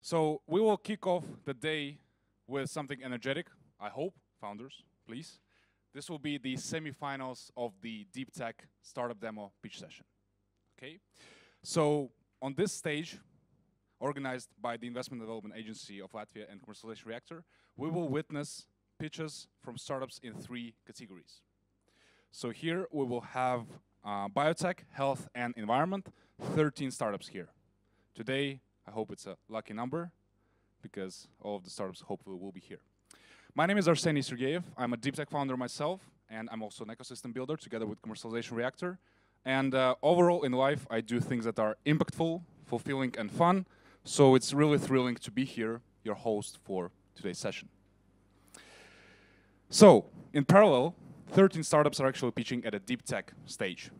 So we will kick off the day with something energetic, I hope, founders, please. This will be the semifinals of the Deep Tech Startup Demo Pitch Session. Okay? So on this stage, organized by the Investment Development Agency of Latvia and Commercialization Reactor, we will witness pitches from startups in 3 categories. So here we will have biotech, health, and environment, 13 startups here. Today, I hope it's a lucky number, because all of the startups hopefully will be here. My name is Arseny Sergeyev. I'm a deep tech founder myself, and I'm also an ecosystem builder together with Commercialization Reactor. And overall in life, I do things that are impactful, fulfilling, and fun. So it's really thrilling to be here, your host for today's session. So, in parallel, 13 startups are actually pitching at a deep tech stage,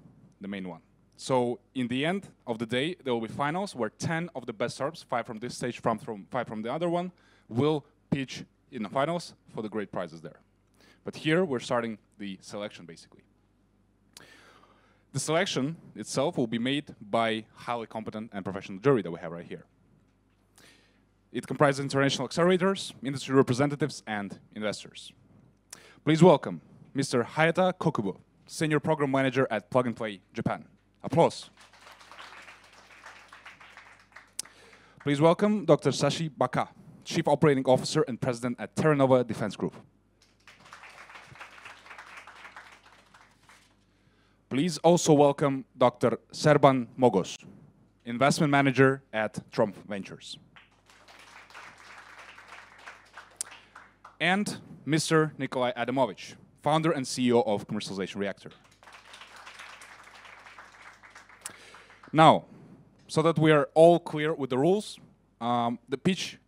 the main one. So in the end of the day, there will be finals where 10 of the best startups, 5 from this stage, 5 from the other one, will pitch in the finals for the great prizes there. But here we're starting the selection basically. The selection itself will be made by highly competent and professional jury that we have right here. It comprises international accelerators, industry representatives, and investors. Please welcome Mr. Hayata Kokubo, Senior Program Manager at Plug and Play Japan. Applause. Please welcome Dr. Sashi Baka, Chief Operating Officer and President at Terranova Defense Group. Please also welcome Dr. Serban Mogos, Investment Manager at Trump Ventures. And Mr. Nikolai Adamovich, Founder and CEO of Commercialization Reactor. Now, so that we are all clear with the rules,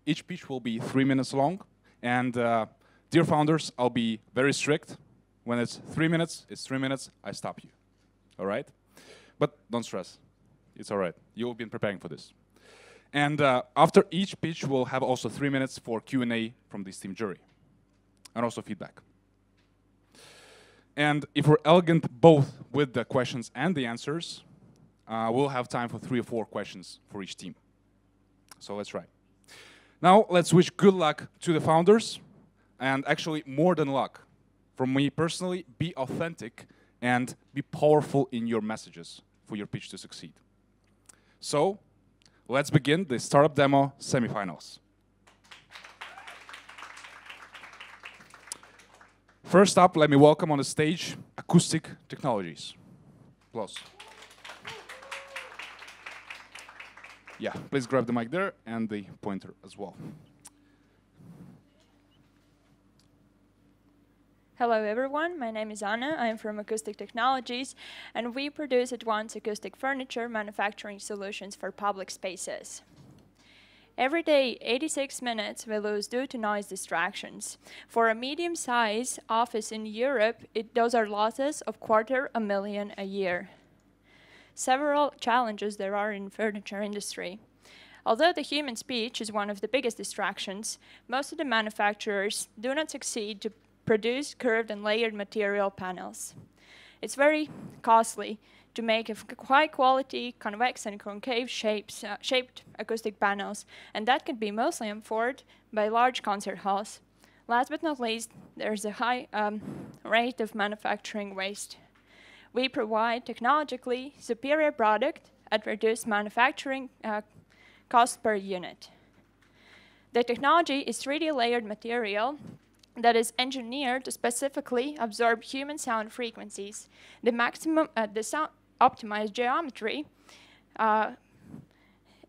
each pitch will be 3 minutes long. And dear founders, I'll be very strict. When it's 3 minutes, it's 3 minutes, I stop you. All right? But don't stress. It's all right. You've been preparing for this. And after each pitch, we'll have also 3 minutes for Q&A from the esteemed jury. And also feedback. And if we're elegant both with the questions and the answers, we'll have time for 3 or 4 questions for each team. So let's try. Now, let's wish good luck to the founders. And actually, more than luck, from me personally, be authentic and be powerful in your messages for your pitch to succeed. So, let's begin the Startup Demo semifinals. First up, let me welcome on the stage Acoustic Technologies. Applause. Yeah, please grab the mic there and the pointer as well. Hello everyone, my name is Anna, I am from Acoustic Technologies, and we produce advanced acoustic furniture manufacturing solutions for public spaces. Every day, 86 minutes we lose due to noise distractions. For a medium-sized office in Europe, those are losses of 250,000 a year. Several challenges there are in the furniture industry. Although the human speech is one of the biggest distractions, most of the manufacturers do not succeed to produce curved and layered material panels. It's very costly to make high-quality, convex and concave shaped acoustic panels, and that can be mostly afforded by large concert halls. Last but not least, there's a high rate of manufacturing waste. We provide technologically superior product at reduced manufacturing cost per unit. The technology is 3D layered material that is engineered to specifically absorb human sound frequencies. The sound optimized geometry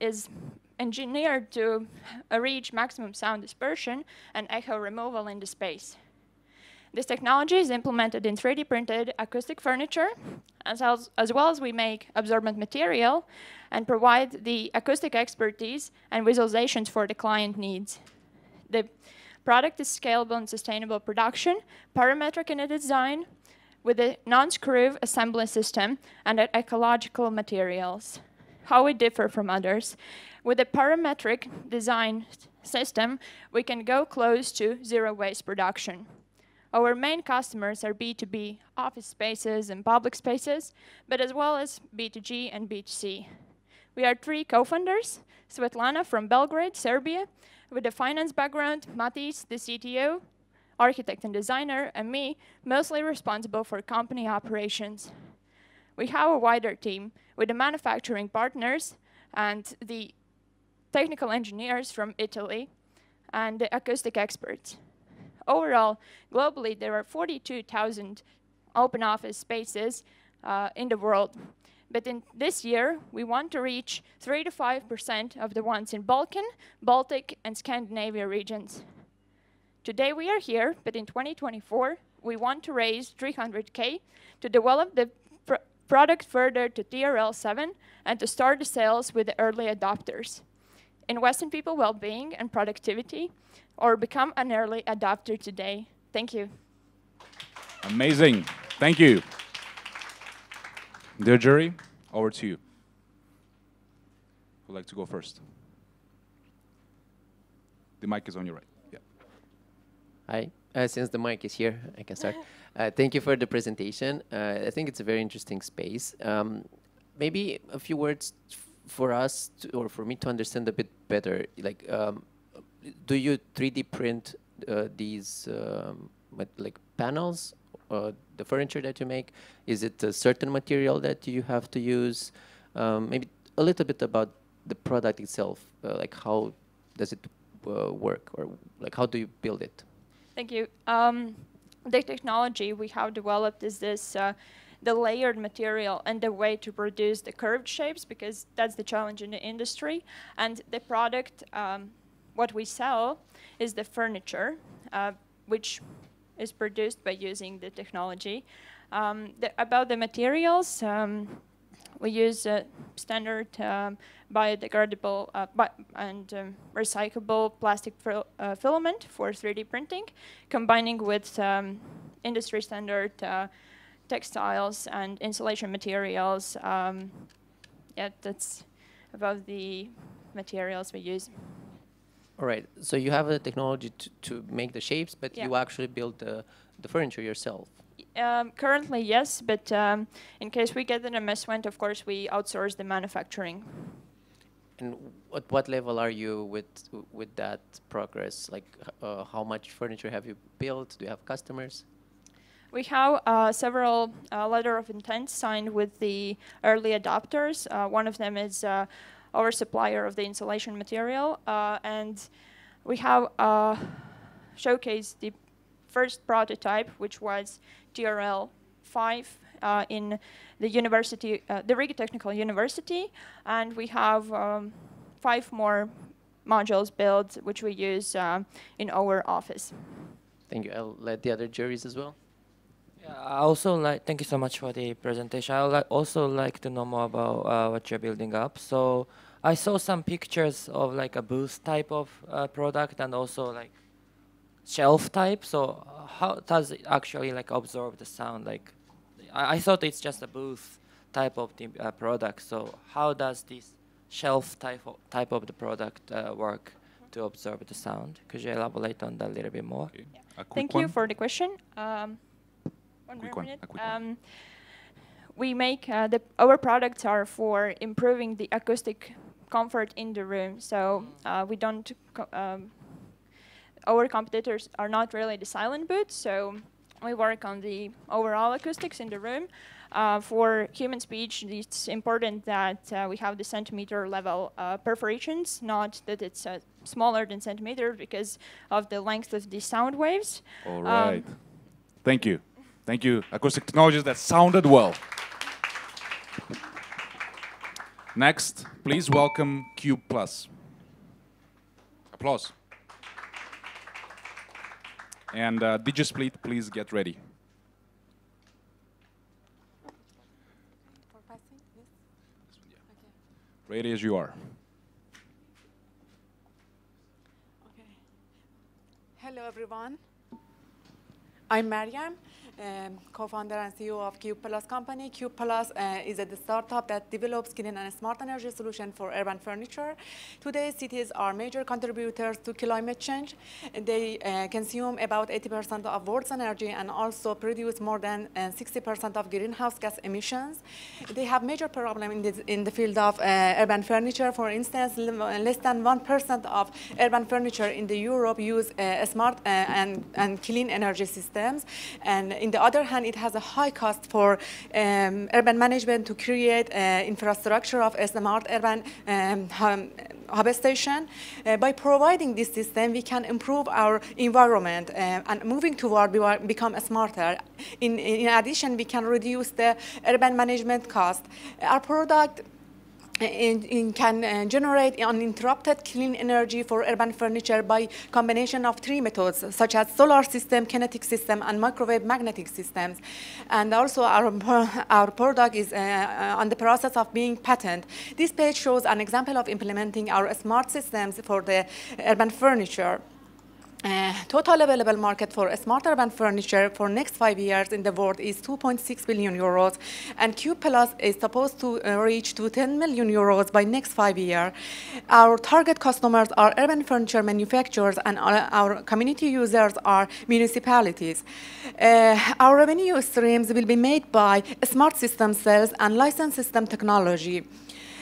is engineered to reach maximum sound dispersion and echo removal in the space. This technology is implemented in 3D printed acoustic furniture, as well as we make absorbent material and provide the acoustic expertise and visualizations for the client needs. The product is scalable and sustainable production, parametric in its design, with a non-screw assembly system and ecological materials. How we differ from others. With a parametric design system, we can go close to zero waste production. Our main customers are B2B office spaces and public spaces, but as well as B2G and B2C. We are 3 co-founders, Svetlana from Belgrade, Serbia, with a finance background, Matis, the CTO, architect and designer, and me, mostly responsible for company operations. We have a wider team with the manufacturing partners and the technical engineers from Italy and the acoustic experts. Overall, globally, there are 42,000 open office spaces in the world. But in this year, we want to reach 3 to 5% of the ones in Balkan, Baltic, and Scandinavia regions. Today we are here, but in 2024, we want to raise 300K to develop the product further to TRL 7 and to start the sales with the early adopters. Invest in people well-being and productivity, or become an early adopter today. Thank you. Amazing. Thank you. Dear jury, over to you. Who'd like to go first? The mic is on your right. Yeah. Hi. Since the mic is here, I can start. Thank you for the presentation. I think it's a very interesting space. Maybe a few words for us, or for me to understand a bit better. Like, do you 3D print these like panels, the furniture that you make? Is it a certain material that you have to use? Maybe a little bit about the product itself. Like, how does it work, or like how do you build it? Thank you. The technology we have developed is this the layered material and the way to produce the curved shapes, because that's the challenge in the industry. And the product, what we sell, is the furniture, which is produced by using the technology. About the materials, we use standard biodegradable and recyclable plastic filament for 3D printing, combining with industry standard textiles and insulation materials. Yeah, that's about the materials we use. All right. So you have a technology to make the shapes, but Yeah. you actually build the furniture yourself. Currently, yes, but in case we get in a mess went, of course, we outsource the manufacturing. And at what level are you with that progress? Like, how much furniture have you built? Do you have customers? We have several letter of intent signed with the early adopters. One of them is our supplier of the insulation material, and we have showcased the first prototype, which was TRL 5 in the university, the Riga Technical University, and we have 5 more modules built, which we use in our office. Thank you. I'll let the other juries as well. Yeah, I also thank you so much for the presentation. I would also like to know more about what you're building up. So I saw some pictures of like a booth type of product and also like shelf type. So how does it actually like absorb the sound? Like I thought it's just a booth type of the product. So how does this shelf type of the product work to absorb the sound? Could you elaborate on that a little bit more? Okay. A quick Thank one. you for the question. One Quick more one, minute. a quick one. We make our products are for improving the acoustic comfort in the room. So we don't. Our competitors are not really the silent booths. So we work on the overall acoustics in the room. For human speech, it's important that we have the centimeter level perforations, not that it's smaller than centimeter because of the length of the sound waves. All right. Thank you. Thank you. Acoustic technologies, that sounded well. Next, please welcome Cube Plus. Applause. And DigiSplit, please get ready. For passing, yes? Okay. Ready as you are. Okay. Hello, everyone. I'm Mariam, co-founder and CEO of Cube Plus company. Cube Plus is a startup that develops clean and smart energy solution for urban furniture. Today, cities are major contributors to climate change. They consume about 80% of world's energy and also produce more than 60% of greenhouse gas emissions. They have major problem in the field of urban furniture. For instance, less than 1% of urban furniture in the Europe use smart and clean energy systems. And in the other hand, it has a high cost for urban management to create infrastructure of a smart urban hub station. By providing this system, we can improve our environment and moving toward become smarter. In addition, we can reduce the urban management cost. Our product can generate uninterrupted clean energy for urban furniture by combination of 3 methods, such as solar system, kinetic system, and microwave magnetic systems. And also our product is on the process of being patented. This page shows an example of implementing our smart systems for the urban furniture. Total available market for smart urban furniture for next 5 years in the world is 2.6 billion euros, and Cube Plus is supposed to reach to 10 million euros by next 5 years. Our target customers are urban furniture manufacturers, and our community users are municipalities. Our revenue streams will be made by smart system sales and licensed system technology.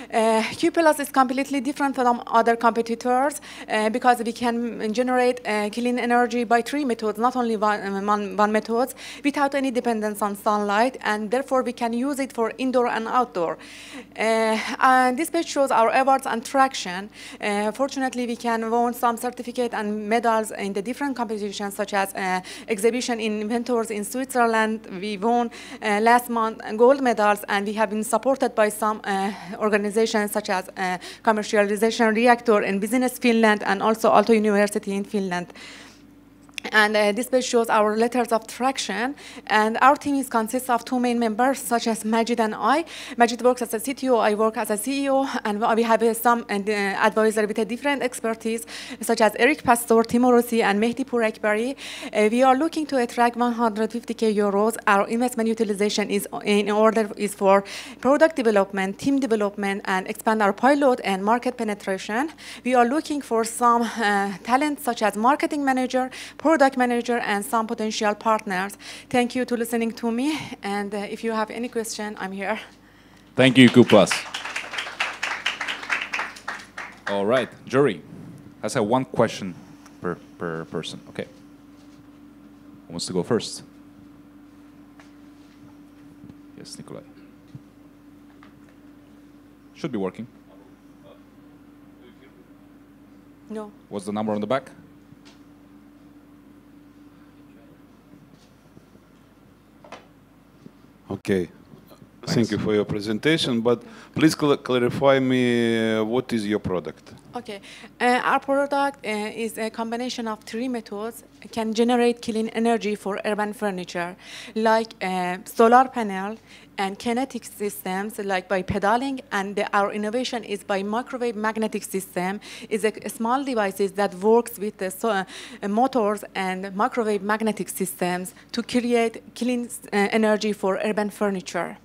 Q Plus is completely different from other competitors because we can generate clean energy by 3 methods, not only one method, without any dependence on sunlight, and therefore we can use it for indoor and outdoor. And this page shows our awards and traction. Fortunately, we can win some certificate and medals in the different competitions, such as exhibition in inventors in Switzerland. We won last month gold medals, and we have been supported by some organizations such as Commercialization Reactor in Business Finland and also Aalto University in Finland. And this page shows our letters of traction. And our team consists of 2 main members, such as Majid and I. Majid works as a CTO, I work as a CEO, and we have some advisor with a different expertise, such as Eric Pastor, Timo Rossi, and Mehdi Purekbari. We are looking to attract 150K euros. Our investment utilization is for product development, team development, and expand our pilot and market penetration. We are looking for some talent, such as marketing manager, product manager, and some potential partners. Thank you to listening to me, and if you have any question, I'm here. Thank you, Cube Plus. All right, jury. Let's have 1 question per person. Okay. Who wants to go first? Yes, Nikolai. Should be working. No. What's the number on the back? Okay. Thanks. Thank you for your presentation, but please clarify me what is your product? Okay. Our product is a combination of 3 methods, can generate clean energy for urban furniture, like solar panel and kinetic systems, like by pedaling, and our innovation is by microwave magnetic system, is a small devices that works with the motors and microwave magnetic systems to create clean energy for urban furniture.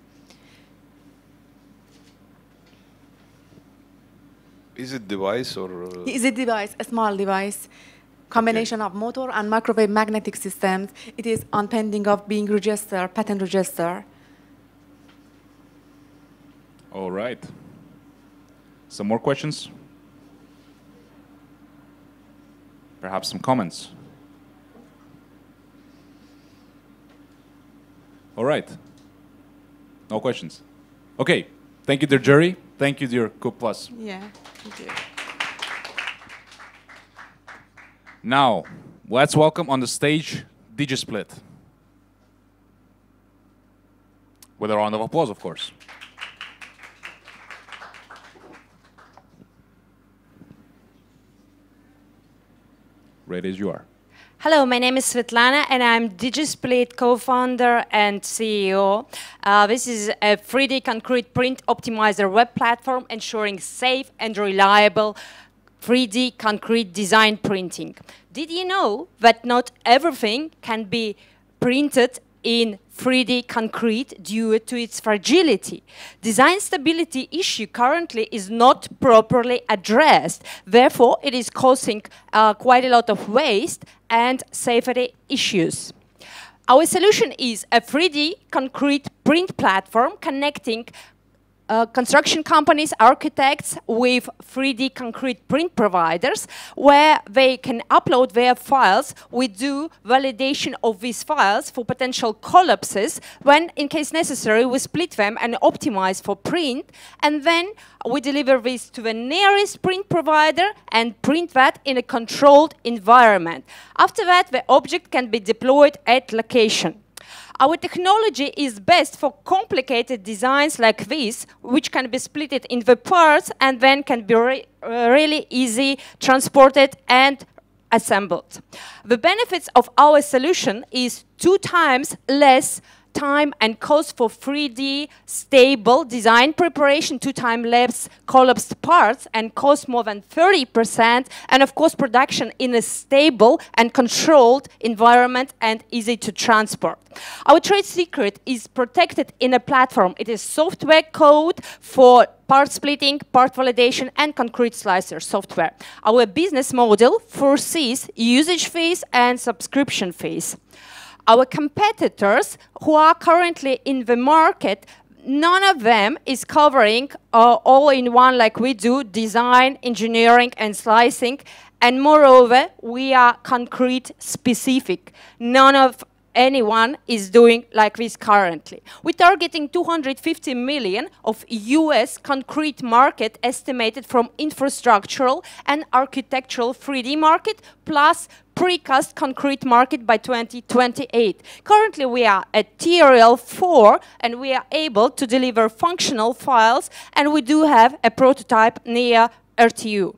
Is it device or? Is a device, a small device, combination of motor and microwave magnetic systems. It is on pending of being registered, patent register. All right. Some more questions? Perhaps some comments? All right. No questions. Okay. Thank you, dear jury. Thank you, dear Cube Plus. Yeah, thank you. Now, let's welcome on the stage DigiSplit. With a round of applause, of course. Ready as you are. Hello, my name is Svetlana, and I'm DigiSplit co-founder and CEO. This is a 3D concrete print optimizer web platform ensuring safe and reliable 3D concrete design printing. Did you know that not everything can be printed in 3D concrete due to its fragility. Design stability issue currently is not properly addressed. Therefore, it is causing quite a lot of waste and safety issues. Our solution is a 3D concrete print platform connecting construction companies, architects with 3D concrete print providers where they can upload their files. We do validation of these files for potential collapses. When, in case necessary, we split them and optimize for print. And then we deliver this to the nearest print provider and print that in a controlled environment. After that, the object can be deployed at location. Our technology is best for complicated designs like this, which can be split in the parts and then can be really easy transported and assembled. The benefits of our solution is 2 times less time and cost for 3D stable design preparation, 2 times less collapsed parts, and cost more than 30%, and of course production in a stable and controlled environment and easy to transport. Our trade secret is protected in a platform. It is software code for part splitting, part validation, and concrete slicer software. Our business model foresees usage fees and subscription fees. Our competitors who are currently in the market, none of them is covering all in one like we do, design, engineering, and slicing. And moreover, we are concrete specific. None of anyone is doing like this currently. We're targeting 250 million of US concrete market estimated from infrastructural and architectural 3D market plus precast concrete market by 2028. Currently we are at TRL 4 and we are able to deliver functional files, and we do have a prototype near RTU.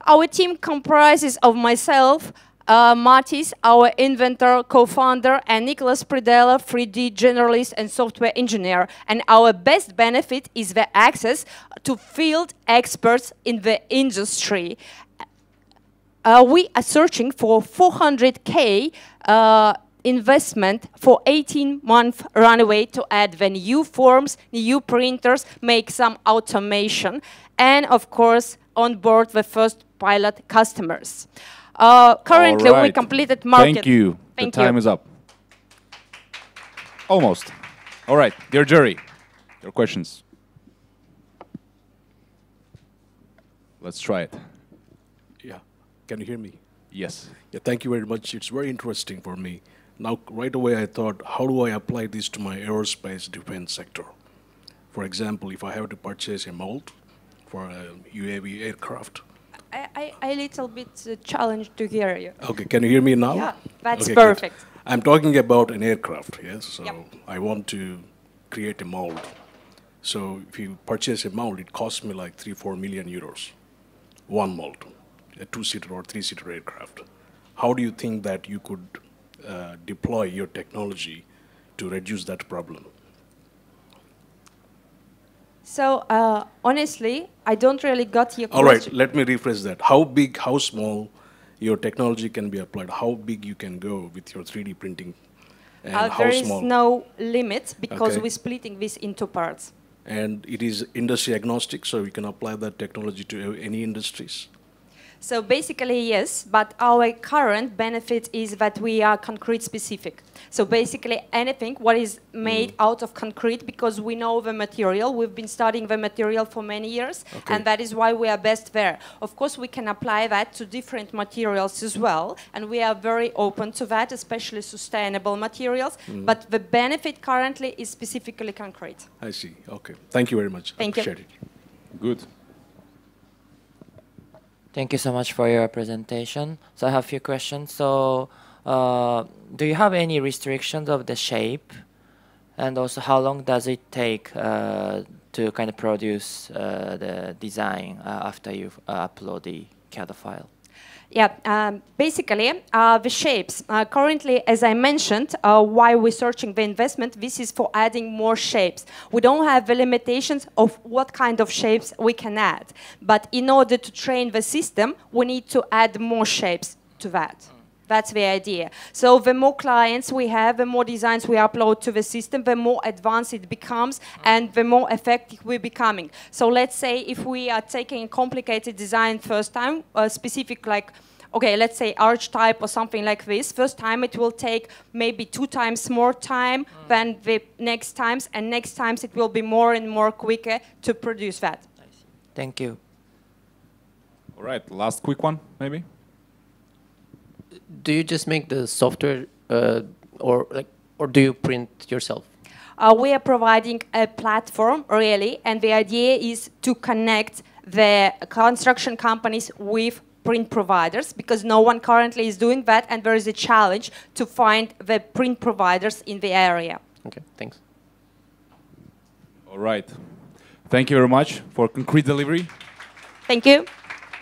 Our team comprises of myself, Matis, our inventor, co-founder, and Nicholas Predella, 3D generalist and software engineer. And our best benefit is the access to field experts in the industry. We are searching for 400K investment for 18-month runway to add the new forms, new printers, make some automation, and of course, onboard the first pilot customers. Currently, we completed market. Thank you. The time is up. Almost. All right, dear jury, your questions. Let's try it. Yeah. Can you hear me? Yes. Yeah, thank you very much. It's very interesting for me. Now, right away, I thought, how do I apply this to my aerospace defense sector? For example, if I have to purchase a mold for a UAV aircraft. I little bit challenged to hear you. Okay, can you hear me now? Yeah, that's okay, perfect. Good. I'm talking about an aircraft, yes? So yep. I want to create a mold. So if you purchase a mold, it costs me like 3-4 million euros. One mold, a 2-seater or 3-seater aircraft. How do you think that you could deploy your technology to reduce that problem? So honestly, I don't really got your question. All right, let me rephrase that. How big, how small your technology can be applied? How big you can go with your 3D printing? And how there is small? no limit because Okay. we're splitting this into parts. And it is industry agnostic, so we can apply that technology to any industries? So basically, yes, but our current benefit is that we are concrete specific. So basically anything what is made out of concrete, because we know the material, we've been studying the material for many years, Okay. and that is why we are best there. Of course, we can apply that to different materials as well, and we are very open to that, especially sustainable materials, but the benefit currently is specifically concrete. I see, okay. Thank you very much. Thank you. Appreciate it. Good. Thank you so much for your presentation. So I have a few questions. So do you have any restrictions of the shape? And also how long does it take to kind of produce the design after you upload the CAD file? Yeah, basically, the shapes. Currently, as I mentioned, why we're searching the investment, this is for adding more shapes. We don't have the limitations of what kind of shapes we can add. But in order to train the system, we need to add more shapes to that. That's the idea. So the more clients we have, the more designs we upload to the system, the more advanced it becomes, and the more effective we're becoming. So let's say if we are taking a complicated design first time, specific like, okay, let's say arch type or something like this, first time it will take maybe 2 times more time than the next times, and next times it will be more and more quicker to produce that. Thank you. All right, last quick one, maybe. Do you just make the software, or do you print yourself? We are providing a platform, really, and the idea is to connect the construction companies with print providers, because no one currently is doing that, and there is a challenge to find the print providers in the area. Okay, thanks. All right. Thank you very much for concrete delivery. Thank you.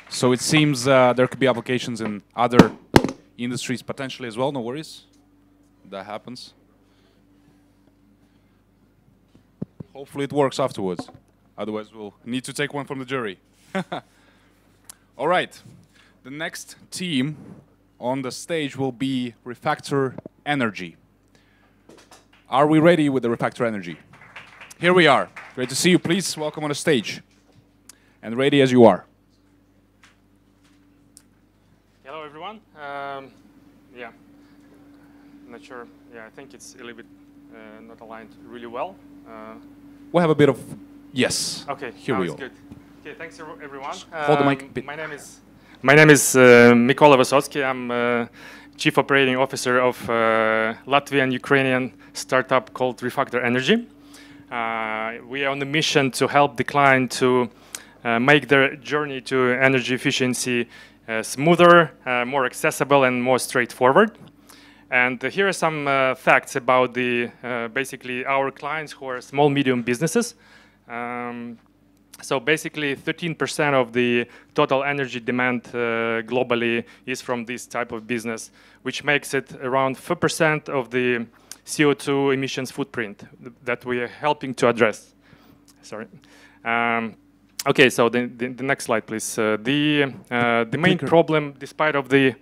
So it seems there could be applications in other industries potentially as well. No worries. That happens. Hopefully it works afterwards. Otherwise we'll need to take one from the jury. All right. The next team on the stage will be Refactor Energy. Are we ready with the Refactor Energy? Here we are. Great to see you. Please welcome on the stage. And ready as you are. Hello, everyone. Yeah, not sure. Yeah, I think it's a little bit not aligned really well. We'll have a bit of yes. Okay, here now we it's go. good. Okay, thanks everyone. Hold the mic a bit. My name is Mikola Vysotsky. I'm Chief Operating Officer of Latvian-Ukrainian startup called Refactor Energy. We are on a mission to help the client to make their journey to energy efficiency smoother, more accessible, and more straightforward. And here are some facts about the basically our clients who are small, medium businesses. So basically 13% of the total energy demand globally is from this type of business, which makes it around 4% of the CO2 emissions footprint that we are helping to address. Sorry. Okay, so the next slide, please. The main problem, despite of the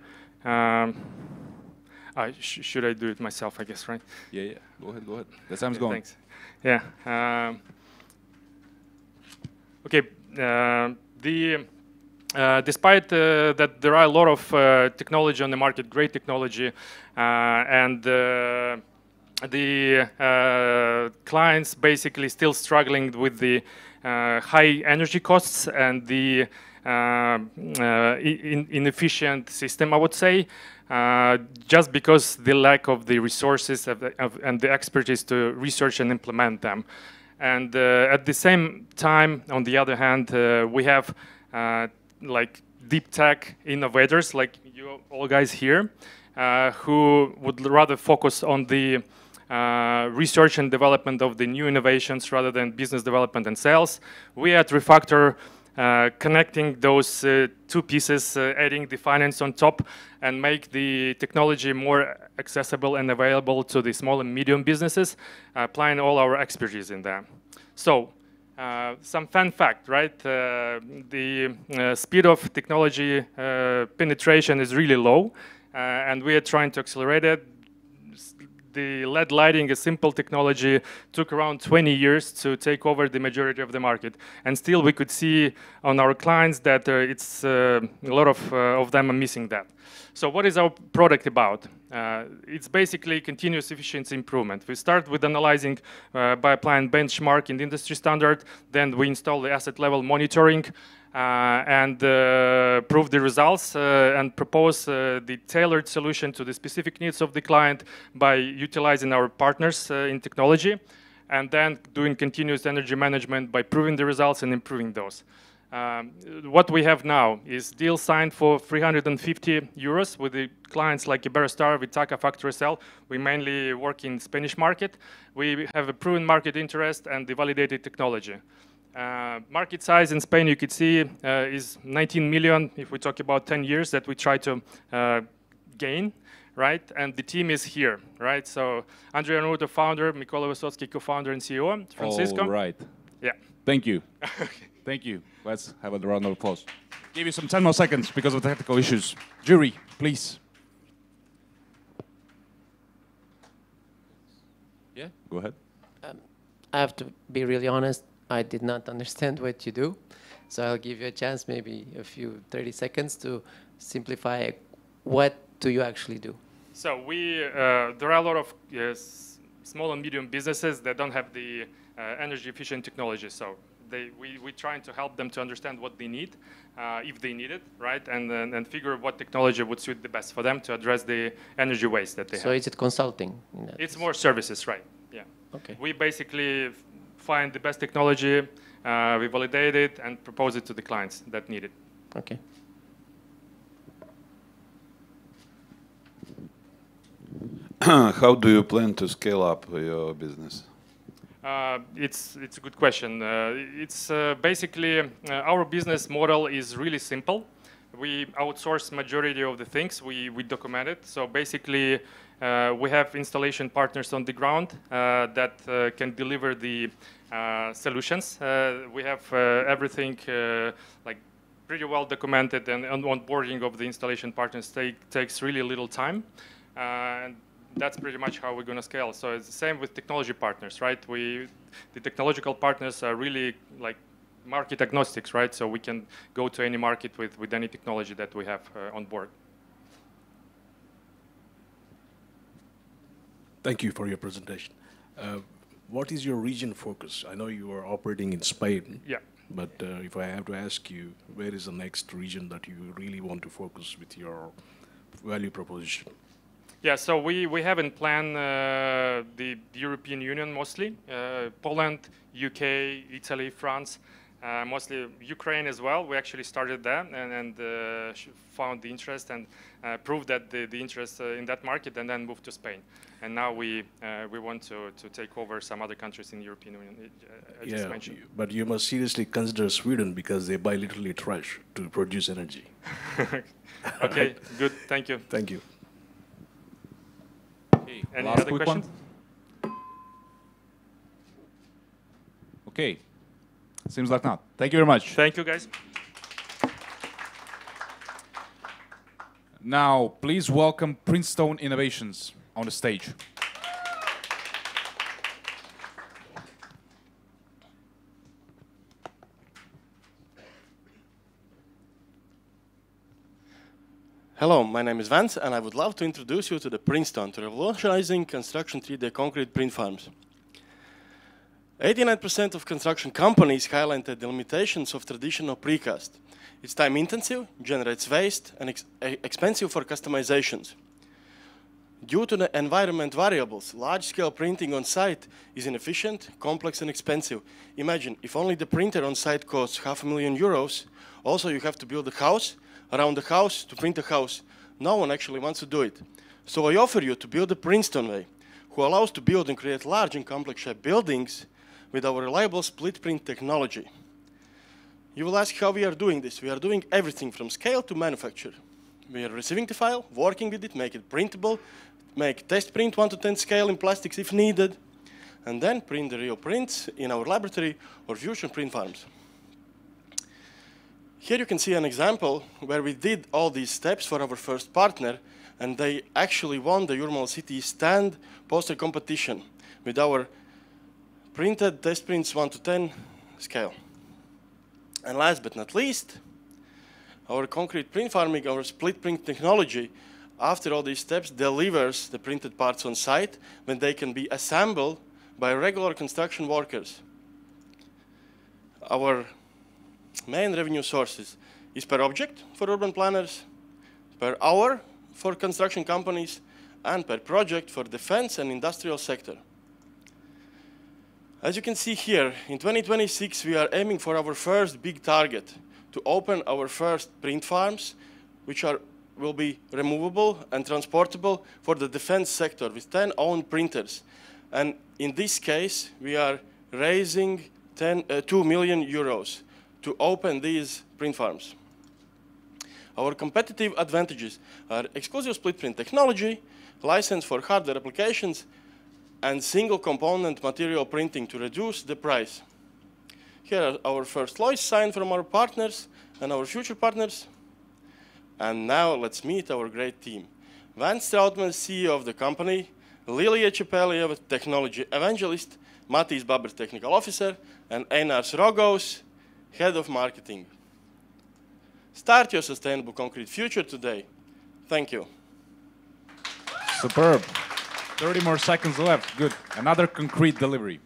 should I do it myself? I guess, right? Yeah. Go ahead. The time's going. Thanks. Yeah. Okay. Despite that there are a lot of technology on the market, great technology, and the clients basically still struggling with the high energy costs and the inefficient system, I would say, just because the lack of the resources and the expertise to research and implement them. And at the same time, on the other hand, we have like deep tech innovators like you all guys here, who would rather focus on the research and development of the new innovations rather than business development and sales. We at Refactor connecting those two pieces, adding the finance on top, and make the technology more accessible and available to the small and medium businesses, applying all our expertise in there. So, some fun fact, right? The speed of technology penetration is really low, and we are trying to accelerate it. The LED lighting, a simple technology, took around 20 years to take over the majority of the market. And still we could see on our clients that it's a lot of them are missing that. So what is our product about? It's basically continuous efficiency improvement. We start with analyzing by applying benchmark in the industry standard, then we install the asset level monitoring, and prove the results and propose the tailored solution to the specific needs of the client by utilizing our partners in technology, and then doing continuous energy management by proving the results and improving those. What we have now is deal signed for 350 euros with the clients like Iberostar, Vitaca, Factory Cell. We mainly work in Spanish market. We have a proven market interest and the validated technology. Market size in Spain, you could see, is 19 million if we talk about 10 years that we try to gain, right? And the team is here, right? So Andrea Naruto, founder, Mikola Vysotsky, co-founder and CEO, Francisco. All right. Yeah. Thank you. Thank you. Let's have a round of applause. Give you some 10 more seconds because of technical issues. Jury, please. Yeah, go ahead. I have to be really honest, I did not understand what you do. So I'll give you a chance, maybe a few 30 seconds to simplify what do you actually do. So there are a lot of small and medium businesses that don't have the energy efficient technology. So we're trying to help them to understand what they need, if they need it, right? And figure what technology would suit the best for them to address the energy waste that they have. So is it consulting? It's more services, right? Yeah. Okay. We basically find the best technology, we validate it, and propose it to the clients that need it. Okay. How do you plan to scale up your business? It's a good question. It's basically our business model is really simple. We outsource majority of the things. We document it. So basically, we have installation partners on the ground that can deliver the solutions. We have everything like pretty well documented, and onboarding of the installation partners takes really little time. And that's pretty much how we're going to scale. So it's the same with technology partners, right? The technological partners are really like market agnostics, right? So we can go to any market with any technology that we have on board. Thank you for your presentation. What is your region focus? I know you are operating in Spain. Yeah. But if I have to ask you, where is the next region that you really want to focus with your value proposition? Yeah, so we have in plan the European Union mostly, Poland, UK, Italy, France, mostly Ukraine as well. We actually started that and found the interest and proved that the interest in that market, and then moved to Spain. And now we want to take over some other countries in the European Union. I just mentioned. But you must seriously consider Sweden, because they buy literally trash to produce energy. Okay, good, thank you. Thank you. Okay, Any last other quick questions? one? Okay, seems like not. Thank you very much. Thank you, guys. Now, please welcome Princeton Innovations on the stage. Hello, my name is Vance, and I would love to introduce you to the Princeton, to revolutionizing construction 3D concrete print farms. 89% of construction companies highlighted the limitations of traditional precast. It's time-intensive, generates waste, and expensive for customizations. Due to the environment variables, large-scale printing on site is inefficient, complex, and expensive. Imagine, if only the printer on site costs €500,000, also you have to build a house, around the house to print a house. No one actually wants to do it. So I offer you to build the Princeton way, who allows to build and create large and complex shaped buildings with our reliable split print technology. You will ask how we are doing this. We are doing everything from scale to manufacture. We are receiving the file, working with it, make it printable, make test print 1 to 10 scale in plastics if needed, and then print the real prints in our laboratory or fusion print farms. Here you can see an example where we did all these steps for our first partner, and they actually won the Urmal City Stand poster competition with our printed test prints 1 to 10 scale. And last but not least, our concrete print farming, our split print technology, after all these steps, delivers the printed parts on site when they can be assembled by regular construction workers. Our main revenue sources is per object for urban planners, per hour for construction companies, and per project for defense and industrial sector. As you can see here, in 2026 we are aiming for our first big target, to open our first print farms, which will be removable and transportable for the defense sector with 10 own printers. And in this case, we are raising 2 million euros to open these print farms. Our competitive advantages are exclusive split print technology, license for hardware applications, and single component material printing to reduce the price. Here are our first LOIs signed from our partners and our future partners. And now let's meet our great team. Vance Strautman, CEO of the company, Lilia Cepelieva, Technology Evangelist, Matis Babers, Technical Officer, and Einars Rogos, Head of Marketing. Start your sustainable concrete future today. Thank you. Superb. 30 more seconds left. Good. Another concrete delivery.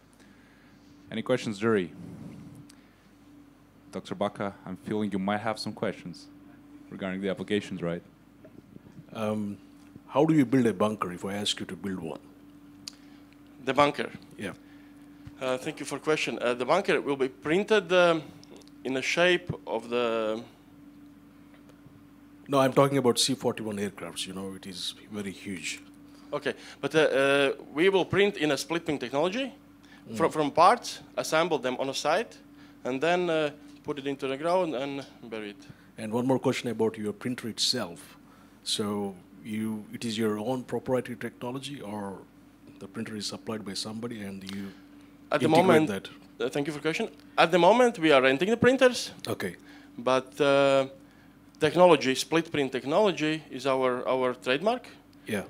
Any questions, jury? Dr. Baca, I'm feeling you might have some questions regarding the applications, right? How do you build a bunker if I ask you to build one? The bunker. Yeah. Thank you for the question. The bunker will be printed in the shape of the... No, I'm talking about C-41 aircrafts. You know, it is very huge. Okay, but we will print in a split print technology from parts, assemble them on a site, and then put it into the ground and bury it. And one more question about your printer itself. So it is your own proprietary technology, or the printer is supplied by somebody and you At the integrate moment, that? thank you for the question. At the moment, we are renting the printers. Okay. But technology, split print technology, is our trademark. Yeah.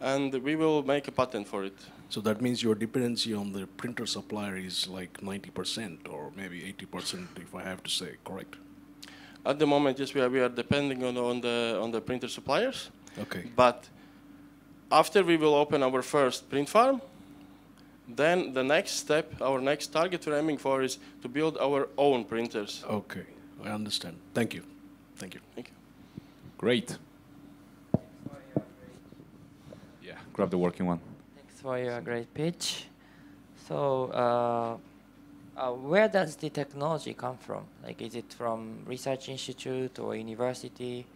And we will make a patent for it. So that means your dependency on the printer supplier is like 90% or maybe 80%, if I have to say, correct? At the moment, yes, we are depending on the printer suppliers. Okay. But after we will open our first print farm, then the next step, our next target we're aiming for is to build our own printers. Okay, I understand. Thank you. Thank you. Thank you. Great. Yeah, grab the working one. Thanks for your great pitch. So, where does the technology come from? Like, is it from research institute or university?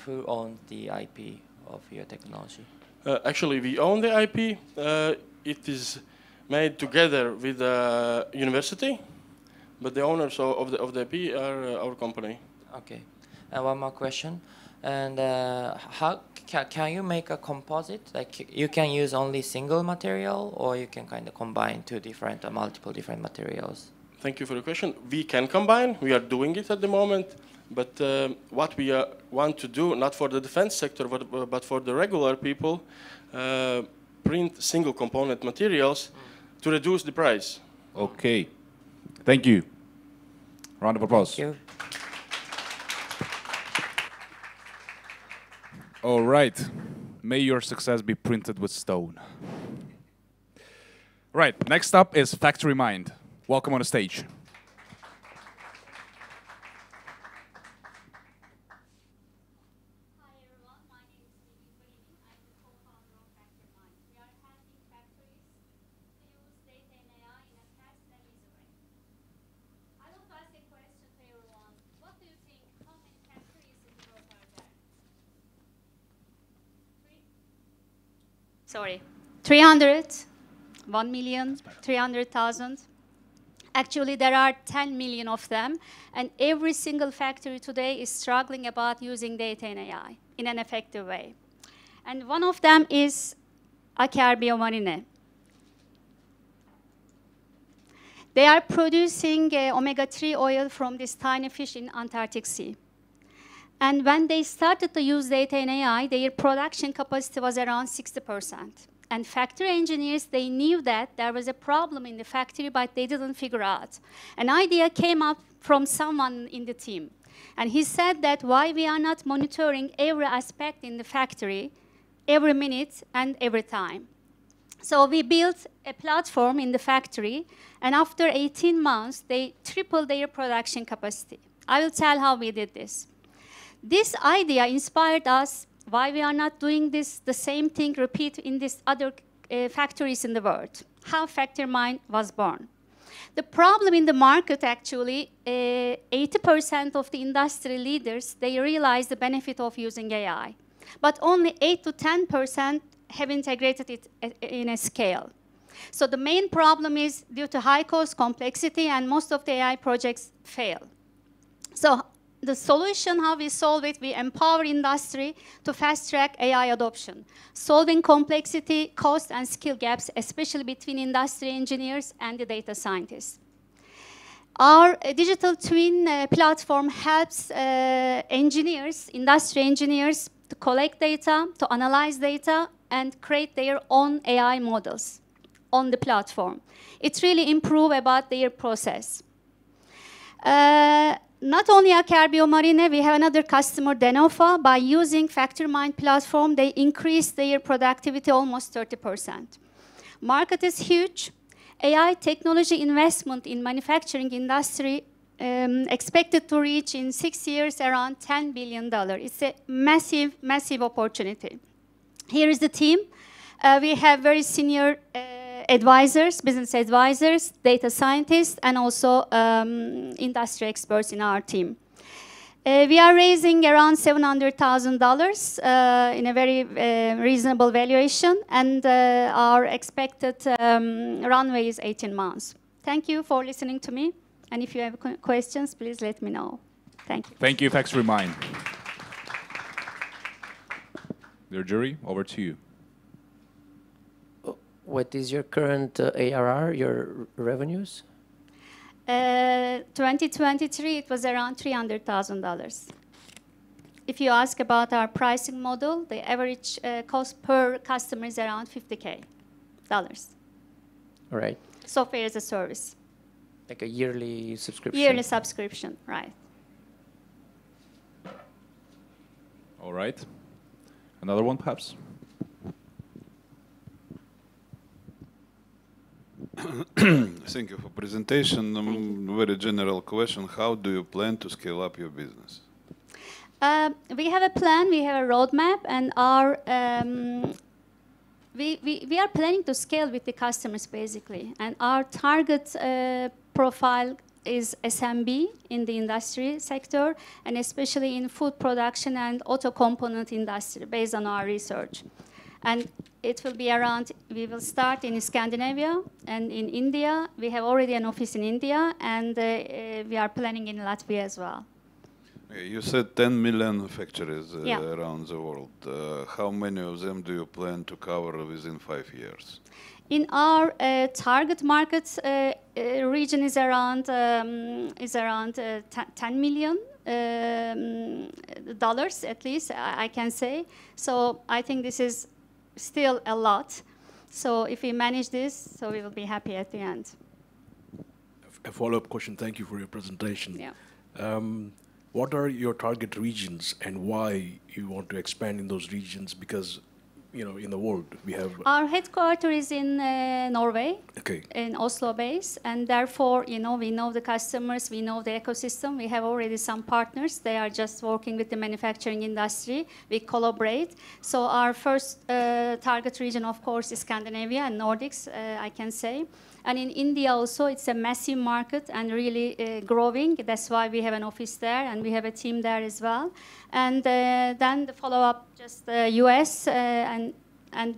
Who owns the IP of your technology? Actually, we own the IP. It is made together with the university, but the owners of the IP are our company. Okay. And one more question. And how can you make a composite? Like, you can use only single material, or you can kind of combine two different or multiple different materials? Thank you for the question. We can combine. We are doing it at the moment. But what we want to do, not for the defense sector, but for the regular people, print single component materials to reduce the price. Okay. Thank you. Round of applause. Thank you. All right. May your success be printed with stone. Right. Next up is Factory Mind. Welcome on the stage. Sorry, 300, 1,300,000. Actually, there are 10 million of them, and every single factory today is struggling about using data and AI in an effective way. And one of them is Aker Biomarine. They are producing omega-3 oil from this tiny fish in Antarctic Sea. And when they started to use data and AI, their production capacity was around 60%. And factory engineers, they knew that there was a problem in the factory, but they didn't figure out. An idea came up from someone in the team. And he said that why we are not monitoring every aspect in the factory, every minute and every time. So we built a platform in the factory, and after 18 months, they tripled their production capacity. I will tell how we did this. This idea inspired us why we are not doing this, the same thing, repeat in these other factories in the world. How FactoryMind was born. The problem in the market, actually, 80% of the industry leaders, they realize the benefit of using AI. But only 8 to 10% have integrated it in a scale. So the main problem is due to high cost, complexity, and most of the AI projects fail. So the solution, how we solve it, we empower industry to fast-track AI adoption, solving complexity, cost, and skill gaps, especially between industry engineers and the data scientists. Our digital twin platform helps engineers, industry engineers, to collect data, to analyze data, and create their own AI models on the platform. It really improves about their process. Not only Aker BioMarine, we have another customer, Denofa. By using FactoryMind platform, they increased their productivity almost 30%. Market is huge. AI technology investment in manufacturing industry expected to reach in 6 years around $10 billion. It's a massive, massive opportunity. Here is the team. We have very senior advisors, business advisors, data scientists, and also industry experts in our team. We are raising around $700,000 in a very reasonable valuation, and our expected runway is 18 months. Thank you for listening to me, and if you have questions, please let me know. Thank you. Thank you, FactoryMind. Dear jury, over to you. What is your current ARR, your revenues? 2023, it was around $300,000. If you ask about our pricing model, the average cost per customer is around $50K. All right. Software as a service. Like a yearly subscription? Yearly subscription, right. All right. Another one, perhaps? Thank you for presentation. Very general question. How do you plan to scale up your business? We have a plan, we have a roadmap, and our we are planning to scale with the customers, basically. And our target profile is SMB in the industry sector, and especially in food production and auto component industry, based on our research. And it will be around, we will start in Scandinavia and in India. We have already an office in India, and we are planning in Latvia as well. You said 10 million factories Yeah. around the world. How many of them do you plan to cover within 5 years? In our target market region is around $10 million dollars at least, I can say. So I think this is still a lot. So if we manage this, so we will be happy at the end. A follow-up question. Thank you for your presentation. Yeah. What are your target regions and why you want to expand in those regions? Because, you know, in the world we have... Our headquarters is in Norway, Okay. in Oslo base, and therefore, you know, we know the customers, we know the ecosystem. We have already some partners. They are just working with the manufacturing industry. We collaborate. So our first target region, of course, is Scandinavia and Nordics, I can say. And in India also, it's a massive market and really growing. That's why we have an office there, and we have a team there as well. And then the follow-up, just the US and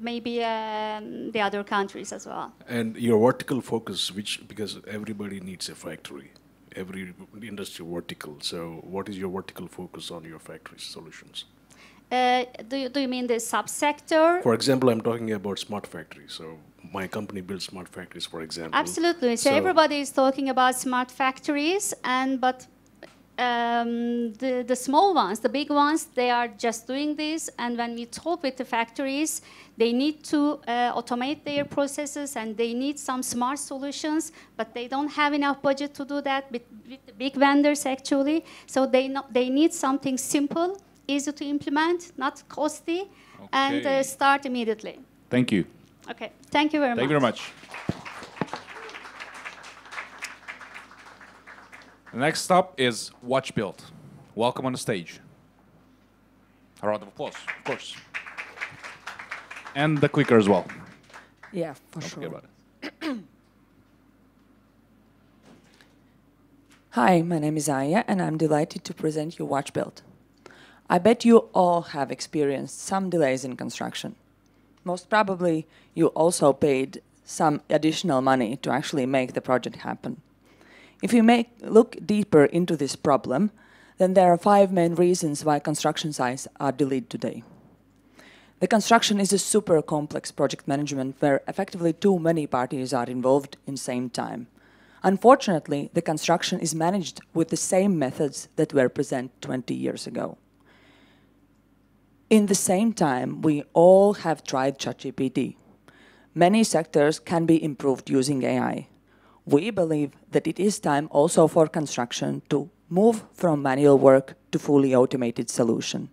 maybe the other countries as well. And your vertical focus, because everybody needs a factory, every industry vertical. So what is your vertical focus on your factory solutions? Do you mean the subsector? For example, I'm talking about smart factories. So my company builds smart factories, for example. Absolutely. So everybody is talking about smart factories, but the small ones, the big ones, they are just doing this. And when we talk with the factories, they need to automate their processes, and they need some smart solutions, but they don't have enough budget to do that with the big vendors, actually. So they need something simple, easy to implement, not costly, and start immediately. Thank you. Okay, thank you very much. Thank you very much. The next up is Watch Build. Welcome on the stage. A round of applause, of course. And the clicker as well. Yeah, for Don't forget sure. about it. Hi, my name is Aya, and I'm delighted to present you Watch Build. I bet you all have experienced some delays in construction. Most probably, you also paid some additional money to actually make the project happen. If you look deeper into this problem, then there are 5 main reasons why construction sites are delayed today. The construction is a super complex project management where effectively too many parties are involved in the same time. Unfortunately, the construction is managed with the same methods that were present 20 years ago. In the same time, we all have tried ChatGPT. Many sectors can be improved using AI. We believe that it is time also for construction to move from manual work to fully automated solution.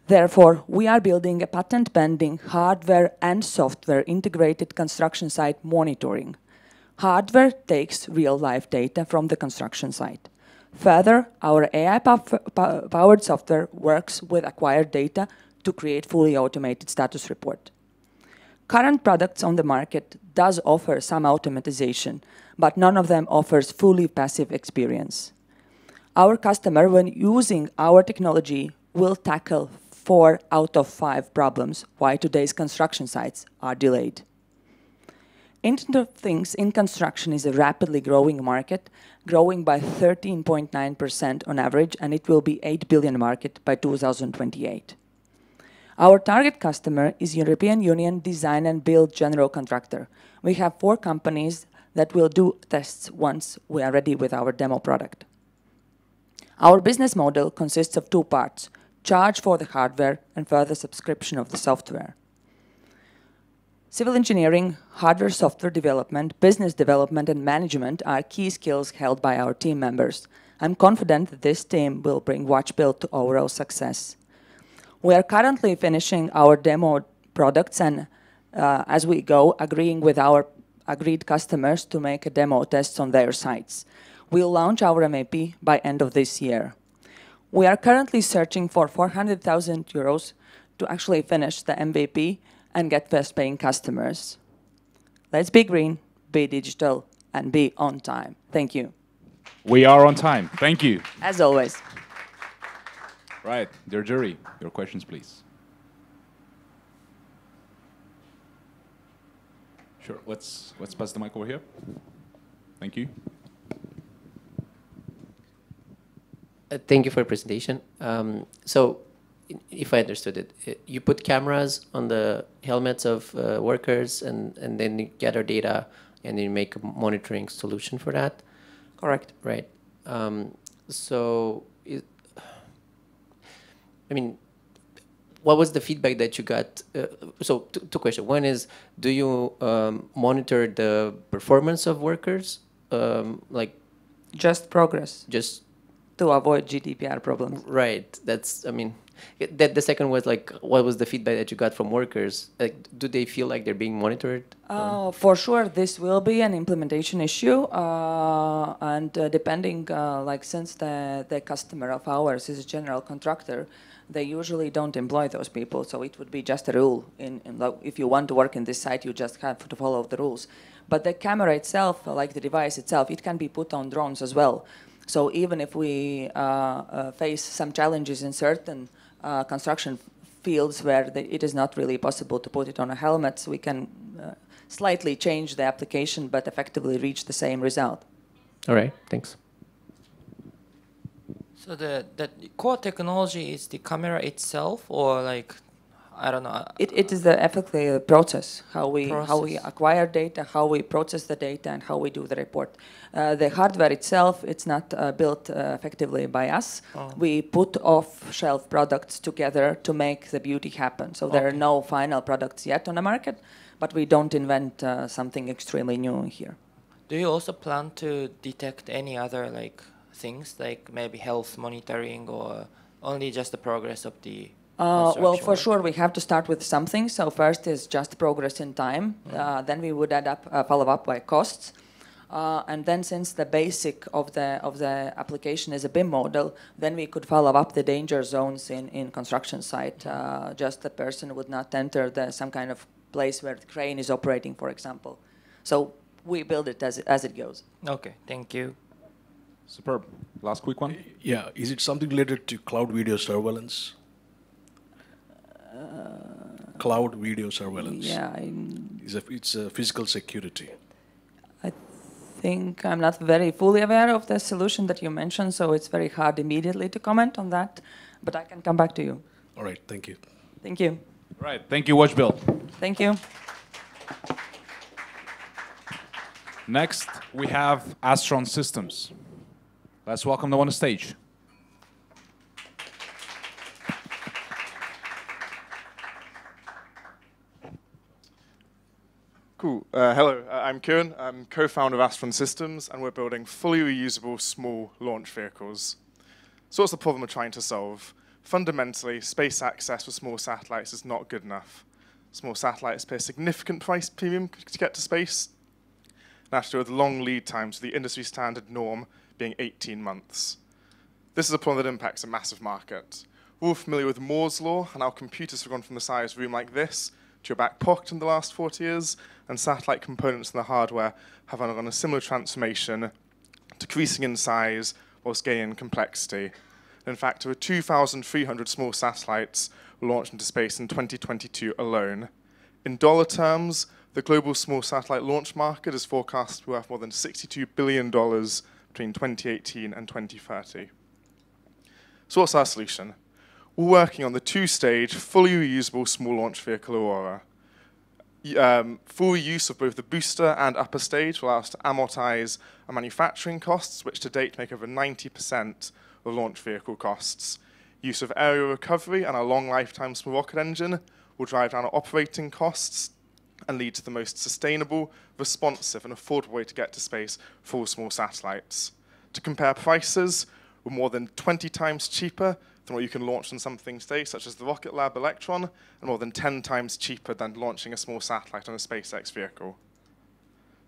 Therefore, we are building a patent-pending hardware and software integrated construction site monitoring. Hardware takes real-life data from the construction site. Further, our AI-powered software works with acquired data to create fully automated status report. Current products on the market does offer some automatization, but none of them offers fully passive experience. Our customer, when using our technology, will tackle 4 out of 5 problems why today's construction sites are delayed. Internet of Things in construction is a rapidly growing market, growing by 13.9% on average, and it will be 8 billion market by 2028. Our target customer is European Union Design and Build General Contractor. We have 4 companies that will do tests once we are ready with our demo product. Our business model consists of 2 parts: charge for the hardware and further subscription of the software. Civil engineering, hardware software development, business development and management are key skills held by our team members. I'm confident that this team will bring WatchBuild to overall success. We are currently finishing our demo products and as we go, agreeing with our agreed customers to make a demo tests on their sites. We'll launch our MVP by end of this year. We are currently searching for 400,000 euros to actually finish the MVP and get first paying customers. Let's be green, be digital, and be on time. Thank you. We are on time. Thank you. As always. Right, dear jury, your questions, please. Sure, let's pass the mic over here. Thank you. Thank you for your presentation. So, if I understood it, you put cameras on the helmets of workers and then you gather data and then you make a monitoring solution for that? Correct. Right. So, I mean, what was the feedback that you got? So, two questions. One is, do you monitor the performance of workers? Just progress. Just to avoid GDPR problems. Right. That's, I mean, the second was like, what was the feedback that you got from workers? Like, do they feel like they're being monitored? For sure, this will be an implementation issue, and depending, like since the customer of ours is a general contractor, they usually don't employ those people, so it would be just a rule. If you want to work in this site, you just have to follow the rules. But the camera itself, like the device itself, it can be put on drones as well. So even if we face some challenges in certain construction fields where it is not really possible to put it on a helmet, we can slightly change the application but effectively reach the same result. All right, thanks. So the core technology is the camera itself, or like, I don't know. It is effectively a process, how we acquire data, how we process the data, and how we do the report. The hardware itself, it's not built effectively by us. Oh. We put off-shelf products together to make the beauty happen. So there are no final products yet on the market, but we don't invent something extremely new here. Do you also plan to detect any other like things, like maybe health monitoring, or only just the progress of the well, for sure, we have to start with something. So first is just progress in time. Then we would add up, follow up by costs. And then since the basic of the application is a BIM model, then we could follow up the danger zones in construction site. Just the person would not enter some kind of place where the crane is operating, for example. So we build it as it goes. Okay, thank you. Superb. Last quick one. Yeah, is it something related to cloud video surveillance? Cloud video surveillance. Yeah. It's a physical security. I think I'm not very fully aware of the solution that you mentioned, so it's very hard immediately to comment on that, but I can come back to you. All right, thank you. Thank you. Right, thank you, WatchBuild. Thank you. Next, we have Astron Systems. Let's welcome them on the stage. Cool. Hello, I'm Kieran. I'm co-founder of Astron Systems, and we're building fully reusable small launch vehicles. So what's the problem we're trying to solve? Fundamentally, space access for small satellites is not good enough. Small satellites pay a significant price premium to get to space, and have to do with long lead times, the industry standard norm being 18 months. This is a problem that impacts a massive market. We're all familiar with Moore's law, and how computers have gone from the size of a room like this to your back pocket in the last 40 years, and satellite components and the hardware have undergone a similar transformation, decreasing in size whilst gaining in complexity. In fact, over 2,300 small satellites were launched into space in 2022 alone. In dollar terms, the global small satellite launch market is forecast to be worth more than $62 billion between 2018 and 2030. So what's our solution? We're working on the two-stage, fully reusable small launch vehicle Aurora. Full use of both the booster and upper stage will allow us to amortize our manufacturing costs, which to date make over 90% of launch vehicle costs. Use of aerial recovery and our long lifetime small rocket engine will drive down our operating costs and lead to the most sustainable, responsive, and affordable way to get to space for all small satellites. To compare prices, we're more than 20 times cheaper than what you can launch on something today, such as the Rocket Lab Electron, and more than 10 times cheaper than launching a small satellite on a SpaceX vehicle.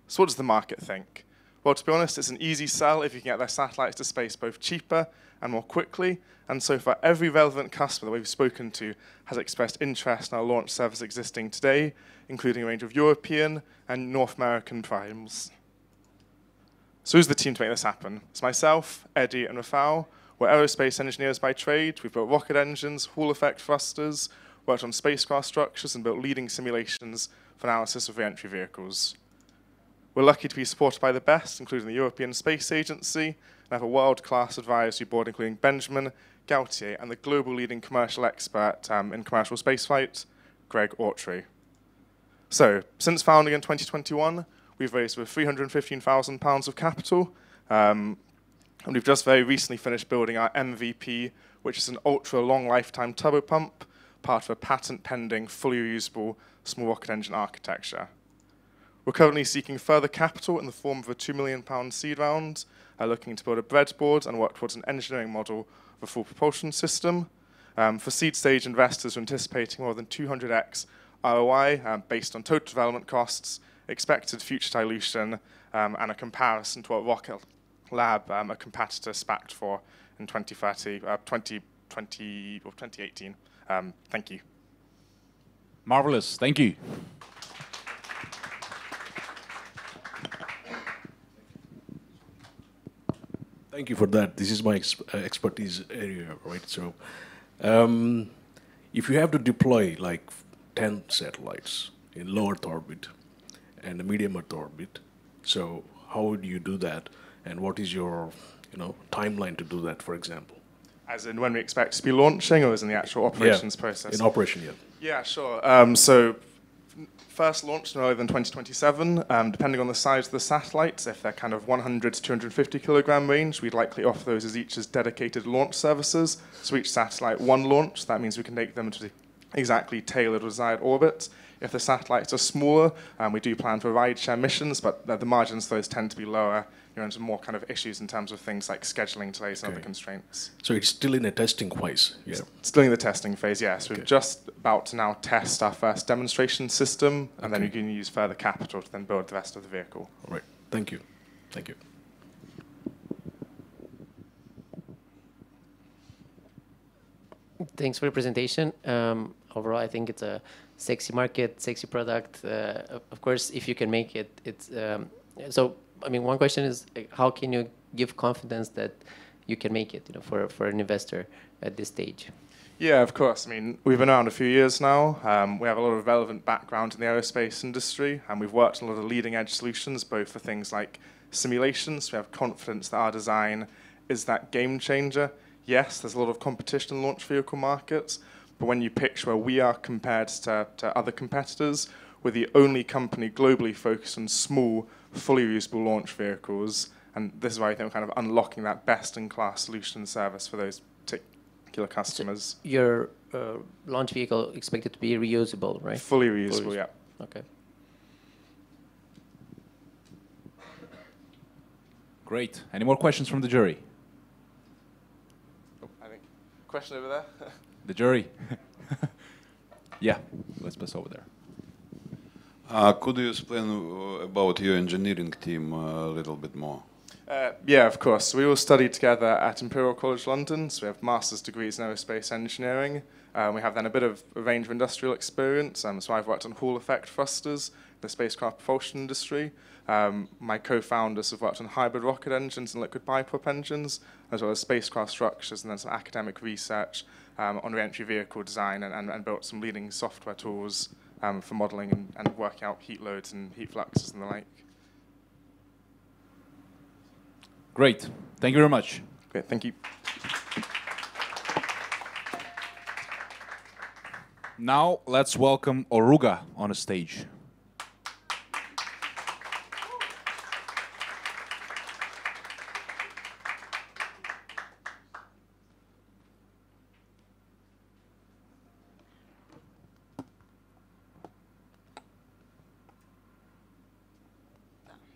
So what does the market think? Well, to be honest, it's an easy sell if you can get their satellites to space both cheaper and more quickly, and so far every relevant customer that we've spoken to has expressed interest in our launch service existing today, including a range of European and North American primes. So who's the team to make this happen? It's myself, Eddie, and Rafał. We're aerospace engineers by trade. We've built rocket engines, Hall effect thrusters, worked on spacecraft structures, and built leading simulations for analysis of re-entry vehicles. We're lucky to be supported by the best, including the European Space Agency, and have a world-class advisory board, including Benjamin, Gautier, and the global leading commercial expert in commercial spaceflight, Greg Autry. So, since founding in 2021, we've raised over £315,000 of capital, and we've just very recently finished building our MVP, which is an ultra-long lifetime turbopump, part of a patent-pending, fully reusable small rocket engine architecture. We're currently seeking further capital in the form of a £2 million seed round, looking to build a breadboard and work towards an engineering model of a full propulsion system. For seed stage investors, we're anticipating more than 200x ROI based on total development costs, expected future dilution, and a comparison to what Rocket Lab, a competitor, SPAC'd for in 2018. Thank you. Marvelous. Thank you. Thank you for that. This is my expertise area, right? So, if you have to deploy like 10 satellites in low Earth orbit and a medium Earth orbit, so how would you do that? And what is your, timeline to do that, for example? As in when we expect to be launching, or as in the actual operations process? In operation, yeah. Yeah, sure. So first launched no earlier than 2027, depending on the size of the satellites. If they're kind of 100 to 250 kilogram range, we'd likely offer those as each as dedicated launch services. So each satellite, one launch. That means we can take them to the exactly tailored desired orbit. If the satellites are smaller, we do plan for rideshare missions, but the margins for those tend to be lower. You're into more kind of issues in terms of things like scheduling delays and other constraints. So it's still in a testing phase? Yeah. Still in the testing phase, yes. We're just about to now test our first demonstration system, and then we can use further capital to then build the rest of the vehicle. All right. Thank you. Thank you. Thanks for the presentation. Overall, I think it's a sexy market, sexy product. Of course, if you can make it, it's so. I mean, one question is how can you give confidence that you can make it, for an investor at this stage? Yeah, of course. I mean, we've been around a few years now. We have a lot of relevant background in the aerospace industry, and we've worked on a lot of leading edge solutions, both for things like simulations. We have confidence that our design is that game changer. Yes, there's a lot of competition in launch vehicle markets, but when you picture where we are compared to other competitors, we're the only company globally focused on small, fully reusable launch vehicles. And this is why I think we're kind of unlocking that best-in-class solution service for those particular customers. So your launch vehicle expected to be reusable, right? Fully reusable, yeah. Okay. Great. Any more questions from the jury? Oh, I think question over there. The jury. Yeah, let's pass over there. Could you explain about your engineering team a little bit more? Yeah, of course. We all studied together at Imperial College London, so we have master's degrees in aerospace engineering. We have then a bit of a range of industrial experience, so I've worked on Hall effect thrusters, the spacecraft propulsion industry. My co-founders have worked on hybrid rocket engines and liquid biprop engines, as well as spacecraft structures, and then some academic research on re-entry vehicle design, and built some leading software tools for modeling and working out heat loads and heat fluxes and the like. Great. Thank you very much. Great, thank you. Now let's welcome Oruga on the stage.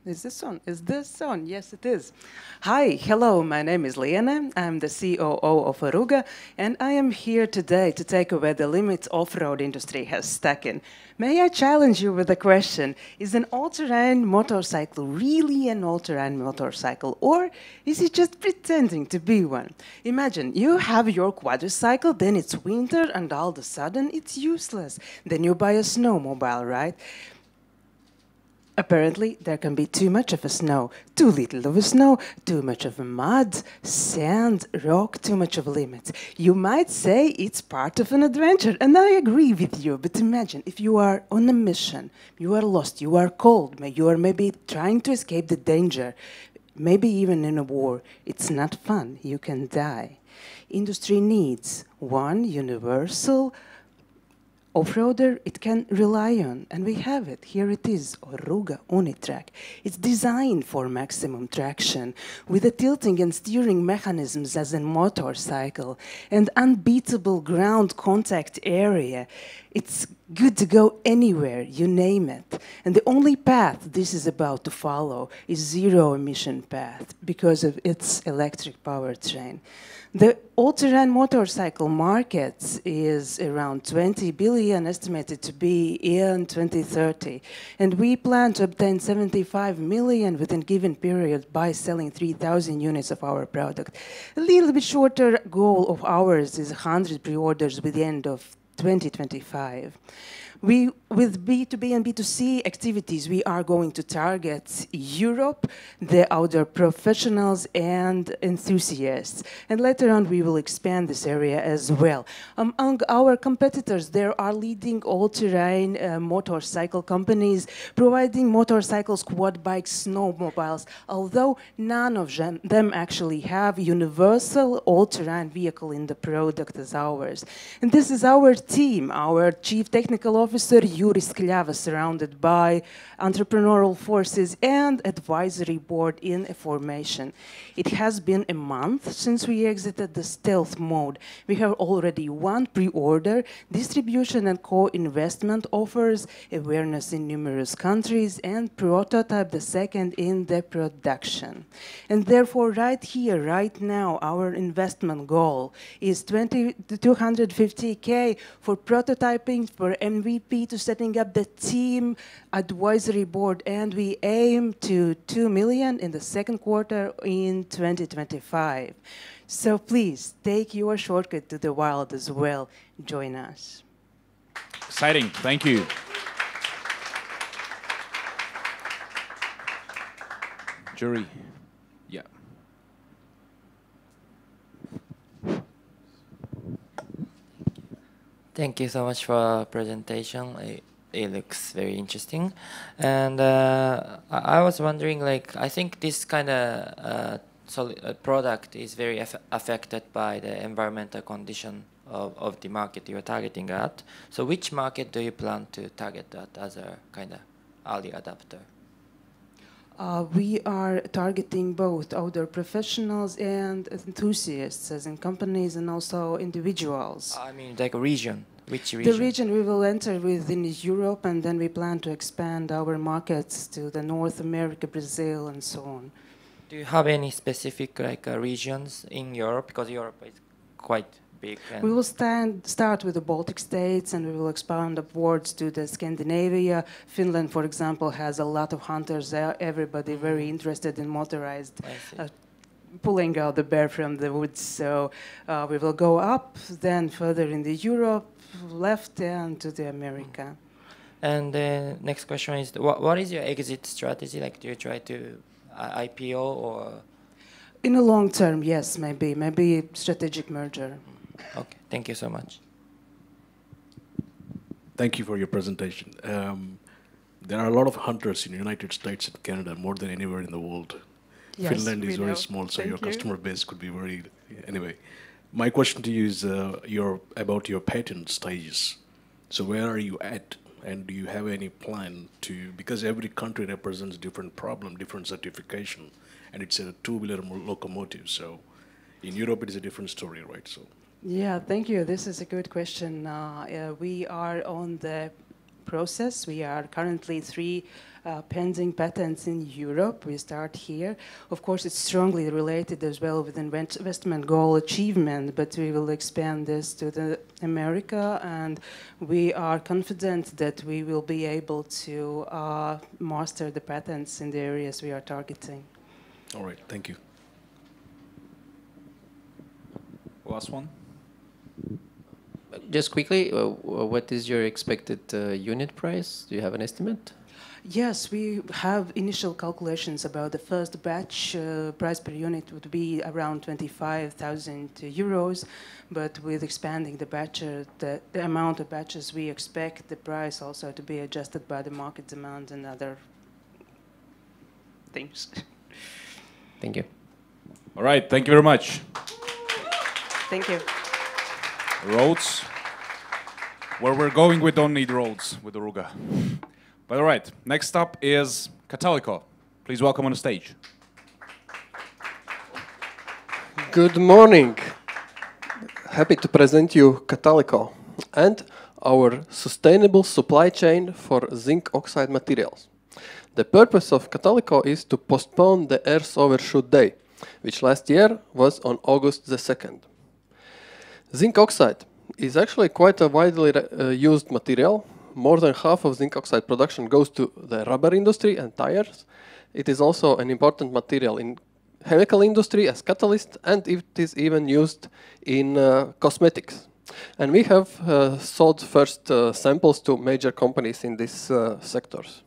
Is this on? Is this on? Yes, it is. Hi, hello, my name is Liana. I'm the COO of Oruga, and I am here today to take away the limits off-road industry has stuck in. May I challenge you with a question? Is an all-terrain motorcycle really an all-terrain motorcycle, or is it just pretending to be one? Imagine you have your quadricycle, then it's winter, and all of a sudden it's useless. Then you buy a snowmobile, right? Apparently, there can be too much of a snow, too little of a snow, too much of a mud, sand, rock, too much of limits. You might say it's part of an adventure, and I agree with you, but imagine if you are on a mission, you are lost, you are cold, you are maybe trying to escape the danger, maybe even in a war. It's not fun, you can die. Industry needs one universal off-roader it can rely on, and we have it. Here it is, Oruga Unitrack. It's designed for maximum traction, with the tilting and steering mechanisms as a motorcycle, and unbeatable ground contact area. It's good to go anywhere, you name it. And the only path this is about to follow is zero-emission path, because of its electric powertrain. The all-terrain motorcycle market is around 20 billion, estimated to be in 2030. And we plan to obtain 75 million within a given period by selling 3,000 units of our product. A little bit shorter goal of ours is 100 pre-orders with the end of 2025. With B2B and B2C activities, we are going to target Europe, the outdoor professionals and enthusiasts. And later on, we will expand this area as well. Among our competitors, there are leading all-terrain motorcycle companies providing motorcycles, quad bikes, snowmobiles, although none of them actually have universal all-terrain vehicle in the product as ours. And this is our team, our Chief Technical Officer, Yuri Skljava, surrounded by entrepreneurial forces and advisory board in formation. It has been a month since we exited the stealth mode. We have already one pre-order, distribution and co-investment offers, awareness in numerous countries, and prototype the second in the production. And therefore, right here, right now, our investment goal is 250K for prototyping, for MVP, to setting up the team advisory board, and we aim to 2 million in the second quarter in 2025. So please take your shortcut to the wild as well. Join us. Exciting. Thank you. Jury. Yeah. Thank you so much for the presentation. It looks very interesting. And I was wondering, like, I think this kind of product is very affected by the environmental condition of the market you're targeting at. So which market do you plan to target at as a kind of early adopter? We are targeting both outdoor professionals and enthusiasts, as in companies and also individuals. I mean, like a region. Which region? The region we will enter within Europe, and then we plan to expand our markets to the North America, Brazil, and so on. Do you have any specific regions in Europe? Because Europe is quite big. We will start with the Baltic states, and we will expand upwards to the Scandinavia. Finland, for example, has a lot of hunters there. Everybody very interested in motorized pulling out the bear from the woods. So we will go up, then further in the Europe, left and to the America. And the next question is, what is your exit strategy? Like, do you try to IPO or? In the long term, yes, maybe strategic merger. Okay, thank you so much. Thank you for your presentation. There are a lot of hunters in the United States and Canada, more than anywhere in the world. Yes, Finland is very small, so your customer base could be very... Anyway, my question to you is about your patent stages. So where are you at? And do you have any plan to... Because every country represents different problem, different certification, and it's a two-wheeler locomotive. So in Europe, it is a different story, right? So. Yeah, thank you. This is a good question. We are on the process. We are currently 3 pending patents in Europe. We start here. Of course, it's strongly related as well with investment goal achievement, but we will expand this to the America, and we are confident that we will be able to master the patents in the areas we are targeting. All right, thank you. Last one. Just quickly, what is your expected unit price? Do you have an estimate? Yes, we have initial calculations about the first batch. Price per unit would be around 25,000 euros, but with expanding the batch, the amount of batches, we expect the price also to be adjusted by the market demand and other things. Thank you. All right, thank you very much. Thank you. Roads. Where we're going, we don't need roads with the Ruga. But all right, next up is Kataliko. Please welcome on the stage. Good morning. Happy to present you Kataliko and our sustainable supply chain for zinc oxide materials. The purpose of Kataliko is to postpone the Earth's overshoot day, which last year was on August the 2nd. Zinc oxide is actually quite a widely used material. More than half of zinc oxide production goes to the rubber industry and tires. It is also an important material in chemical industry as catalyst, and it is even used in cosmetics. And we have sold first samples to major companies in these sectors.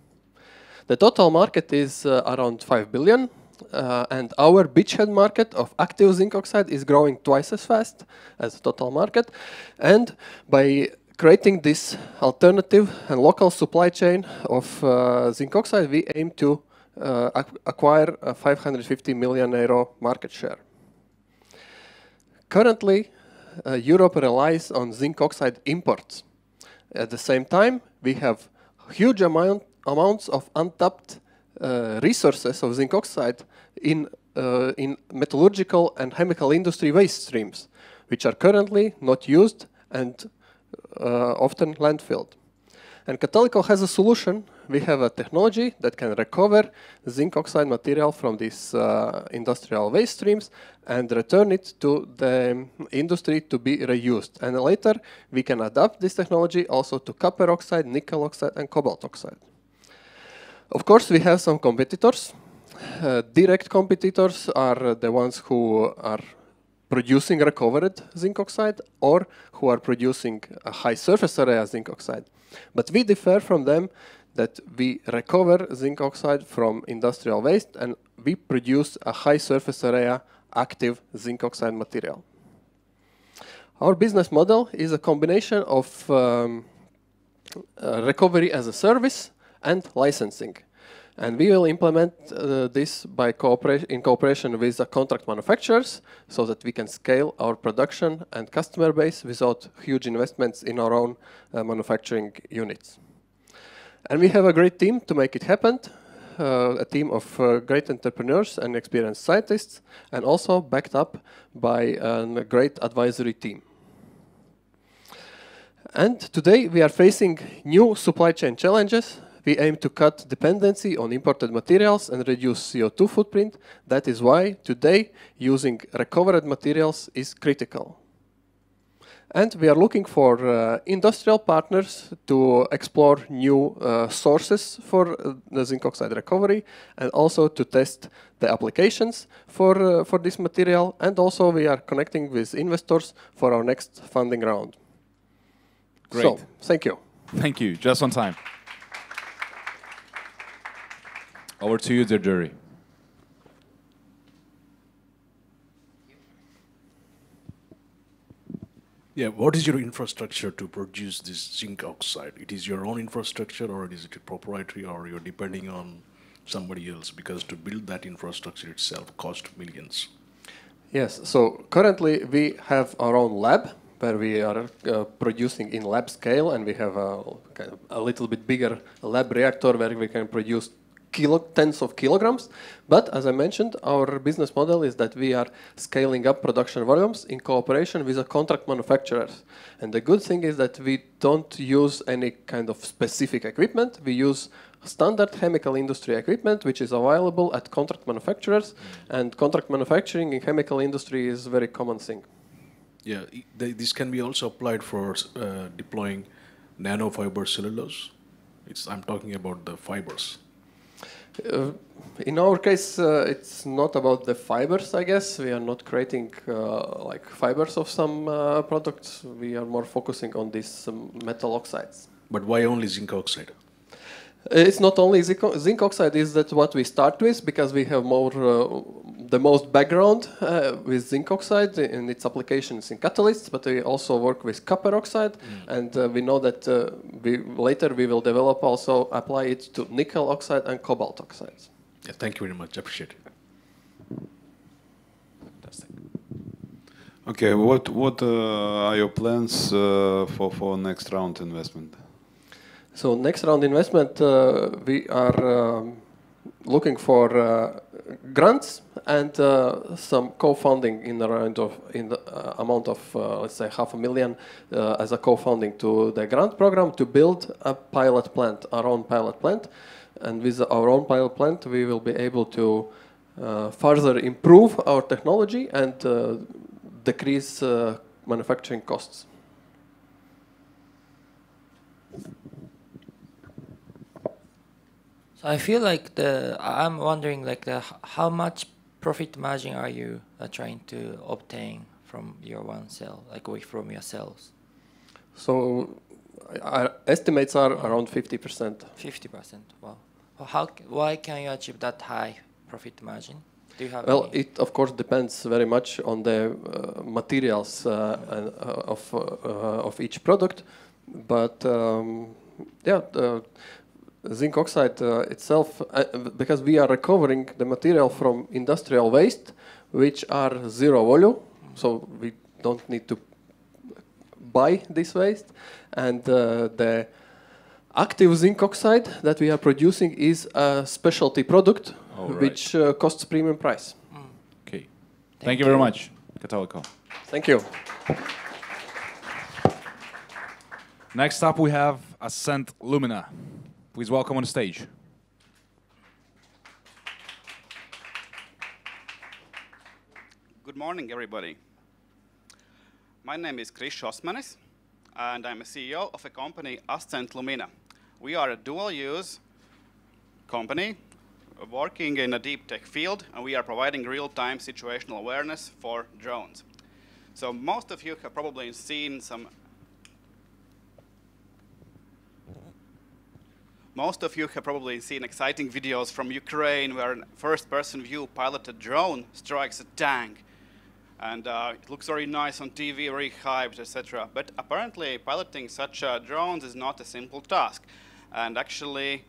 The total market is around 5 billion. And our beachhead market of active zinc oxide is growing twice as fast as the total market. And by creating this alternative and local supply chain of zinc oxide, we aim to acquire a 550 million euro market share. Currently, Europe relies on zinc oxide imports. At the same time, we have huge amounts of untapped resources of zinc oxide in metallurgical and chemical industry waste streams, which are currently not used and often landfilled. And Kataliko has a solution. We have a technology that can recover zinc oxide material from these industrial waste streams and return it to the industry to be reused. And later, we can adapt this technology also to copper oxide, nickel oxide, and cobalt oxide. Of course, we have some competitors. Direct competitors are the ones who are producing recovered zinc oxide or who are producing a high surface area zinc oxide. But we differ from them that we recover zinc oxide from industrial waste and we produce a high surface area active zinc oxide material. Our business model is a combination of recovery as a service and licensing. And we will implement this by in cooperation with the contract manufacturers so that we can scale our production and customer base without huge investments in our own manufacturing units. And we have a great team to make it happen, a team of great entrepreneurs and experienced scientists, and also backed up by a great advisory team. And today we are facing new supply chain challenges we aim to cut dependency on imported materials and reduce CO2 footprint. That is why today using recovered materials is critical. And we are looking for industrial partners to explore new sources for the zinc oxide recovery, and also to test the applications for this material. And also we are connecting with investors for our next funding round. Great. So, thank you. Thank you. Just on time. Over to you, dear jury. Yeah, what is your infrastructure to produce this zinc oxide? It is your own infrastructure, or is it proprietary, or you're depending on somebody else? Because to build that infrastructure itself costs millions. Yes, so currently we have our own lab where we are producing in lab scale, and we have kind of a little bit bigger lab reactor where we can produce tens of kilograms. But as I mentioned, our business model is that we are scaling up production volumes in cooperation with the contract manufacturers. And the good thing is that we don't use any kind of specific equipment. We use standard chemical industry equipment, which is available at contract manufacturers. And contract manufacturing in chemical industry is a very common thing. Yeah, this can be also applied for deploying nanofiber cellulose. I'm talking about the fibers. In our case, it's not about the fibers, I guess. We are not creating like fibers of some products. We are more focusing on these metal oxides. But why only zinc oxide? It's not only zinc oxide, is that what we start with, because we have more the most background with zinc oxide in its applications in catalysts, but we also work with copper oxide, and we know that later we will develop also apply it to nickel oxide and cobalt oxides. Yeah, thank you very much. Appreciate it. Fantastic. Okay, what are your plans for next round investment? So next round investment, we are looking for grants and some co-funding in the amount of let's say $500,000 as a co-funding to the grant program to build a pilot plant, our own pilot plant. And with our own pilot plant, we will be able to further improve our technology and decrease manufacturing costs. So I feel like I'm wondering how much profit margin are you trying to obtain from your one cell, like from your cells? So our estimates are around 50%. 50%, wow. Why can you achieve that high profit margin? Do you have Well, it of course depends very much on the materials of each product, but yeah, zinc oxide itself, because we are recovering the material from industrial waste, which are zero volume, so we don't need to buy this waste, and the active zinc oxide that we are producing is a specialty product, which costs premium price. Okay. Thank you very much, Katoliko. Thank you. Next up, we have Ascent Lumina. Please welcome on stage. Good morning, everybody. My name is Chris Osmanis, and I'm a CEO of a company, Ascent Lumina. We are a dual-use company working in a deep tech field, and we are providing real-time situational awareness for drones. So most of you have probably seen exciting videos from Ukraine where a first-person view piloted drone strikes a tank. And it looks very nice on TV, very hyped, etc. But apparently, piloting such drones is not a simple task. And actually,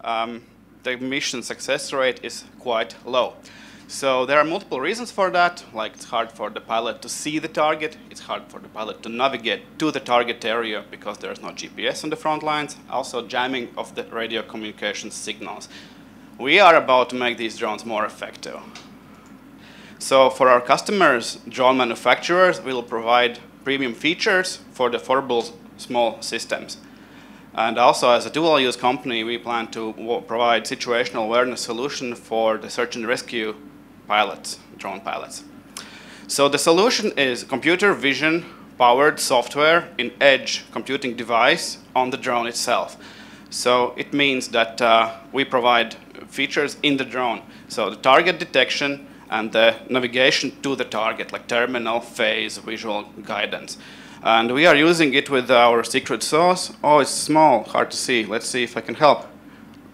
the mission success rate is quite low. So there are multiple reasons for that, like it's hard for the pilot to see the target, it's hard for the pilot to navigate to the target area because there's no GPS on the front lines, also jamming of the radio communication signals. We are about to make these drones more effective. So for our customers, drone manufacturers will provide premium features for the affordable small systems. And also, as a dual-use company, we plan to provide situational awareness solution for the search and rescue pilots, drone pilots. So the solution is computer vision powered software in edge computing device on the drone itself. So it means that we provide features in the drone. So the target detection and the navigation to the target, like terminal, phase, visual guidance. And we are using it with our secret sauce. Oh, it's small, hard to see. Let's see if I can help.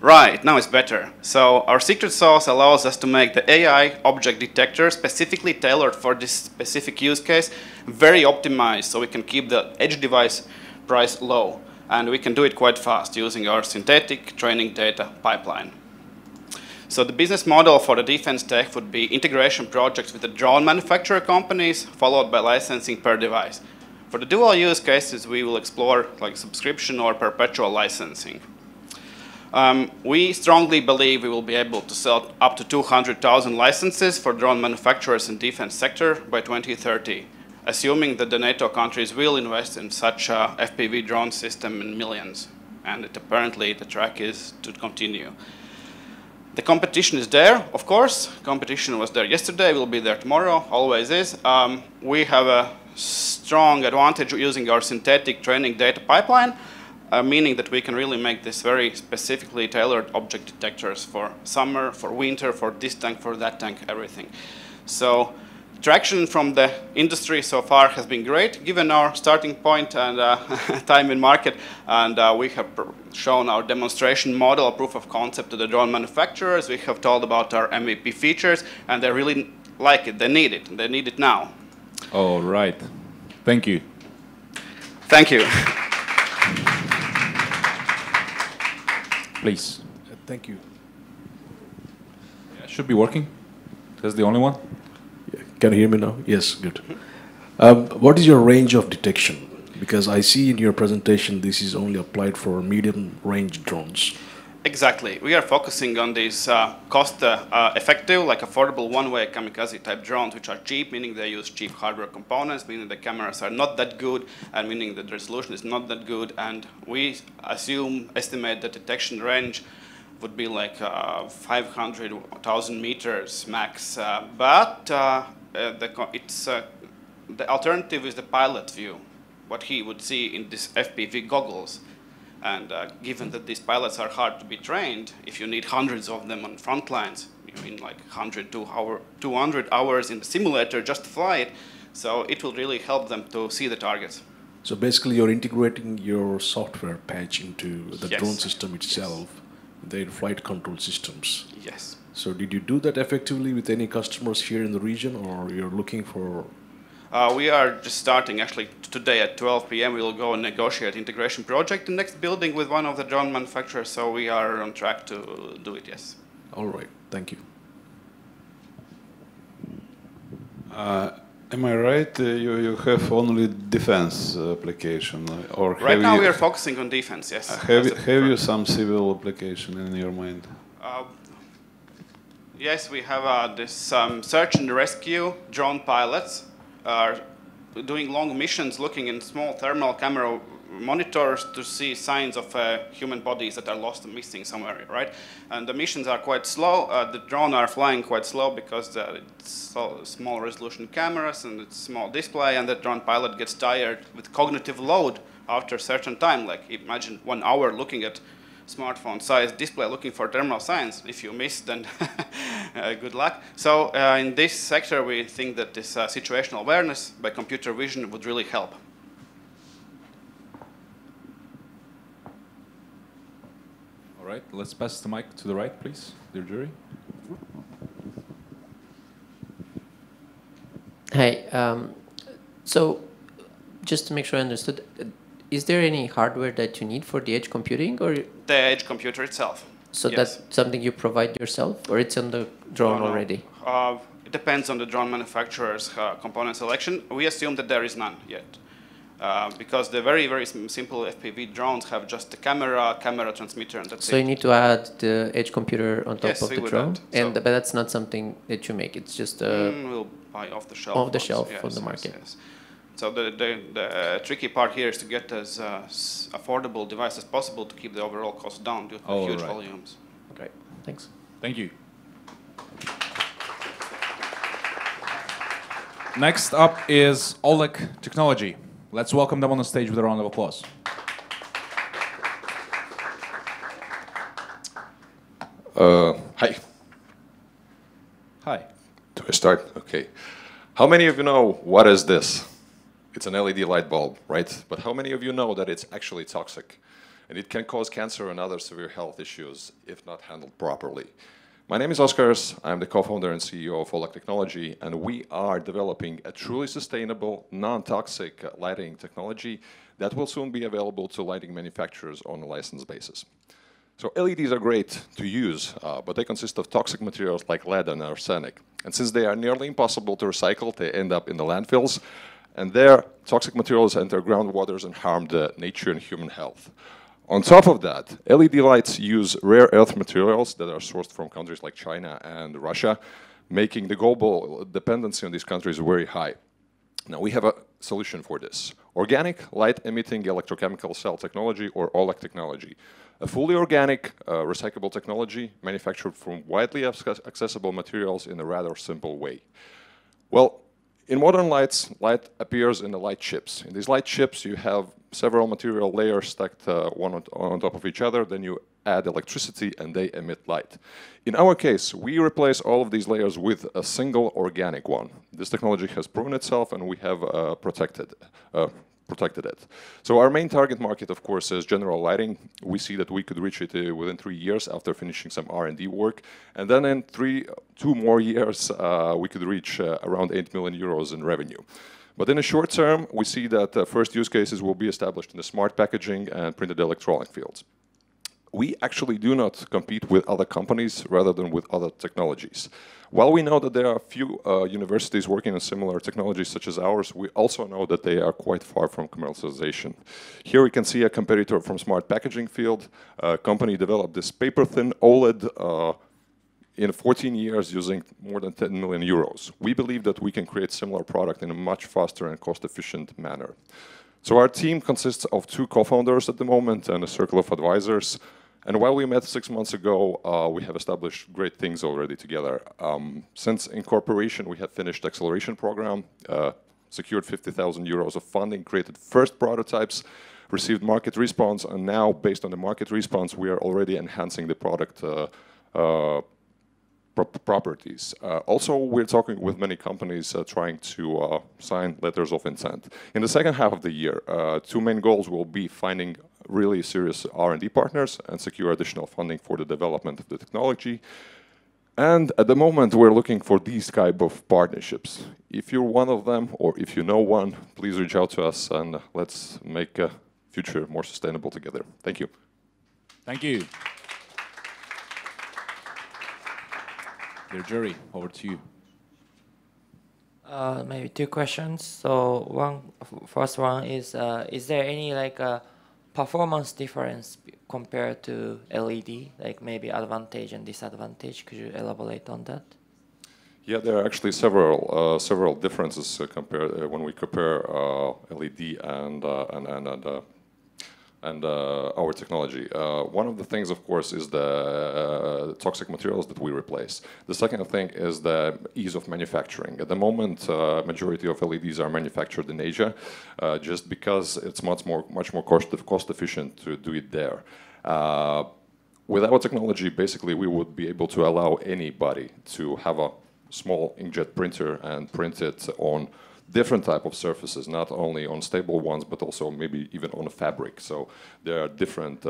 Right, now it's better. So our secret sauce allows us to make the AI object detector specifically tailored for this specific use case, very optimized, so we can keep the edge device price low. And we can do it quite fast using our synthetic training data pipeline. So the business model for the defense tech would be integration projects with the drone manufacturer companies, followed by licensing per device. For the dual use cases, we will explore like subscription or perpetual licensing. We strongly believe we will be able to sell up to 200,000 licenses for drone manufacturers in defense sector by 2030, assuming that the NATO countries will invest in such a FPV drone system in millions. And apparently the track is to continue. The competition is there, of course. Competition was there yesterday, will be there tomorrow, always is. We have a strong advantage using our synthetic training data pipeline, meaning that we can really make this very specifically tailored object detectors for summer, for winter, for this tank, for that tank, everything. So traction from the industry so far has been great, given our starting point and time in market. And we have shown our demonstration model, proof of concept to the drone manufacturers. We have told about our MVP features, and they really like it. They need it. They need it now. All right. Thank you. Thank you. Please. Thank you. Yeah, should be working. That's the only one. Can you hear me now? Yes, good. What is your range of detection? Because I see in your presentation this is only applied for medium-range drones. Exactly. We are focusing on these cost-effective, like affordable one-way kamikaze-type drones, which are cheap, meaning they use cheap hardware components, meaning the cameras are not that good, and meaning that the resolution is not that good. And we estimate the detection range would be like 500,000 meters max. But the alternative is the pilot view, what he would see in these FPV goggles. And given that these pilots are hard to be trained, if you need hundreds of them on front lines, you mean like 200 hours in the simulator just to fly it, so it will really help them to see the targets. So basically you're integrating your software patch into the drone system itself, their flight control systems. Yes. So did you do that effectively with any customers here in the region, or you're looking for? We are just starting, actually, today at 12 p.m. we will go and negotiate integration project in the next building with one of the drone manufacturers, so we are on track to do it, yes. All right, thank you. Am I right? You have only defense application, or right now we are focusing on defense, yes. Have you some civil application in your mind? Yes, we have this search and rescue drone pilots are doing long missions looking in small thermal camera monitors to see signs of human bodies that are lost and missing somewhere, right? And the missions are quite slow. The drone are flying quite slow because it's small resolution cameras and it's small display, and the drone pilot gets tired with cognitive load after a certain time. Like imagine 1 hour looking at smartphone size display looking for thermal signs. If you miss, then good luck. So in this sector, we think that this situational awareness by computer vision would really help. All right, let's pass the mic to the right, please, dear jury. Hi. So just to make sure I understood, is there any hardware that you need for the edge computing, or the edge computer itself? So yes. That's something you provide yourself, or it's on the drone already? It depends on the drone manufacturer's component selection. We assume that there is none yet, because the very, very simple FPV drones have just the camera transmitter, and that's it. So you need to add the edge computer on top of the drone, but that's not something that you make. It's just we'll buy off the shelf. Off the shelf on the market. Yes. So the tricky part here is to get as affordable device as possible to keep the overall cost down due to huge volumes. Great, thanks. Thank you. Next up is OLED Technology. Let's welcome them on the stage with a round of applause. Hi. Hi. Do I start? Okay. How many of you know what is this? It's an LED light bulb, right? But how many of you know that it's actually toxic? And it can cause cancer and other severe health issues if not handled properly. My name is Oskars. I'm the co-founder and CEO of OLED Technology, and we are developing a truly sustainable, non-toxic lighting technology that will soon be available to lighting manufacturers on a licensed basis. So LEDs are great to use, but they consist of toxic materials like lead and arsenic. And since they are nearly impossible to recycle, they end up in the landfills, and there, toxic materials enter groundwaters and harm the nature and human health. On top of that, LED lights use rare earth materials that are sourced from countries like China and Russia, making the global dependency on these countries very high. Now, we have a solution for this. Organic light-emitting electrochemical cell technology, or OLED technology. A fully organic, recyclable technology manufactured from widely accessible materials in a rather simple way. Well, in modern lights, light appears in the light chips. In these light chips, you have several material layers stacked one on top of each other, then you add electricity and they emit light. In our case, we replace all of these layers with a single organic one. This technology has proven itself and we have protected it. So our main target market, of course, is general lighting. We see that we could reach it within 3 years after finishing some R&D work. And then in 2 more years, we could reach around 8 million euros in revenue. But in the short term, we see that first use cases will be established in the smart packaging and printed electronic fields. We actually do not compete with other companies rather than with other technologies. While we know that there are a few universities working on similar technologies such as ours, we also know that they are quite far from commercialization. Here we can see a competitor from smart packaging field. A company developed this paper-thin OLED in 14 years using more than 10 million euros. We believe that we can create similar product in a much faster and cost-efficient manner. So our team consists of 2 co-founders at the moment and a circle of advisors. And while we met 6 months ago, we have established great things already together. Since incorporation, we have finished acceleration program, secured 50,000 euros of funding, created first prototypes, received market response, and now, based on the market response, we are already enhancing the product properties. Also, we're talking with many companies trying to sign letters of intent. In the second half of the year, 2 main goals will be finding really serious R&D partners and secure additional funding for the development of the technology. And at the moment, we're looking for these type of partnerships. If you're one of them, or if you know one, please reach out to us and let's make a future more sustainable together. Thank you. Thank you. Dear jury, over to you. Maybe 2 questions. So first one is there any performance difference compared to LED, like maybe advantage and disadvantage? Could you elaborate on that? Yeah, there are actually several differences when we compare LED and our technology. One of the things, of course, is the toxic materials that we replace. The second thing is the ease of manufacturing. At the moment, majority of LEDs are manufactured in Asia, just because it's much more cost efficient to do it there. With our technology, basically, we would be able to allow anybody to have a small inkjet printer and print it on different type of surfaces, not only on stable ones, but also maybe even on a fabric. So there are different,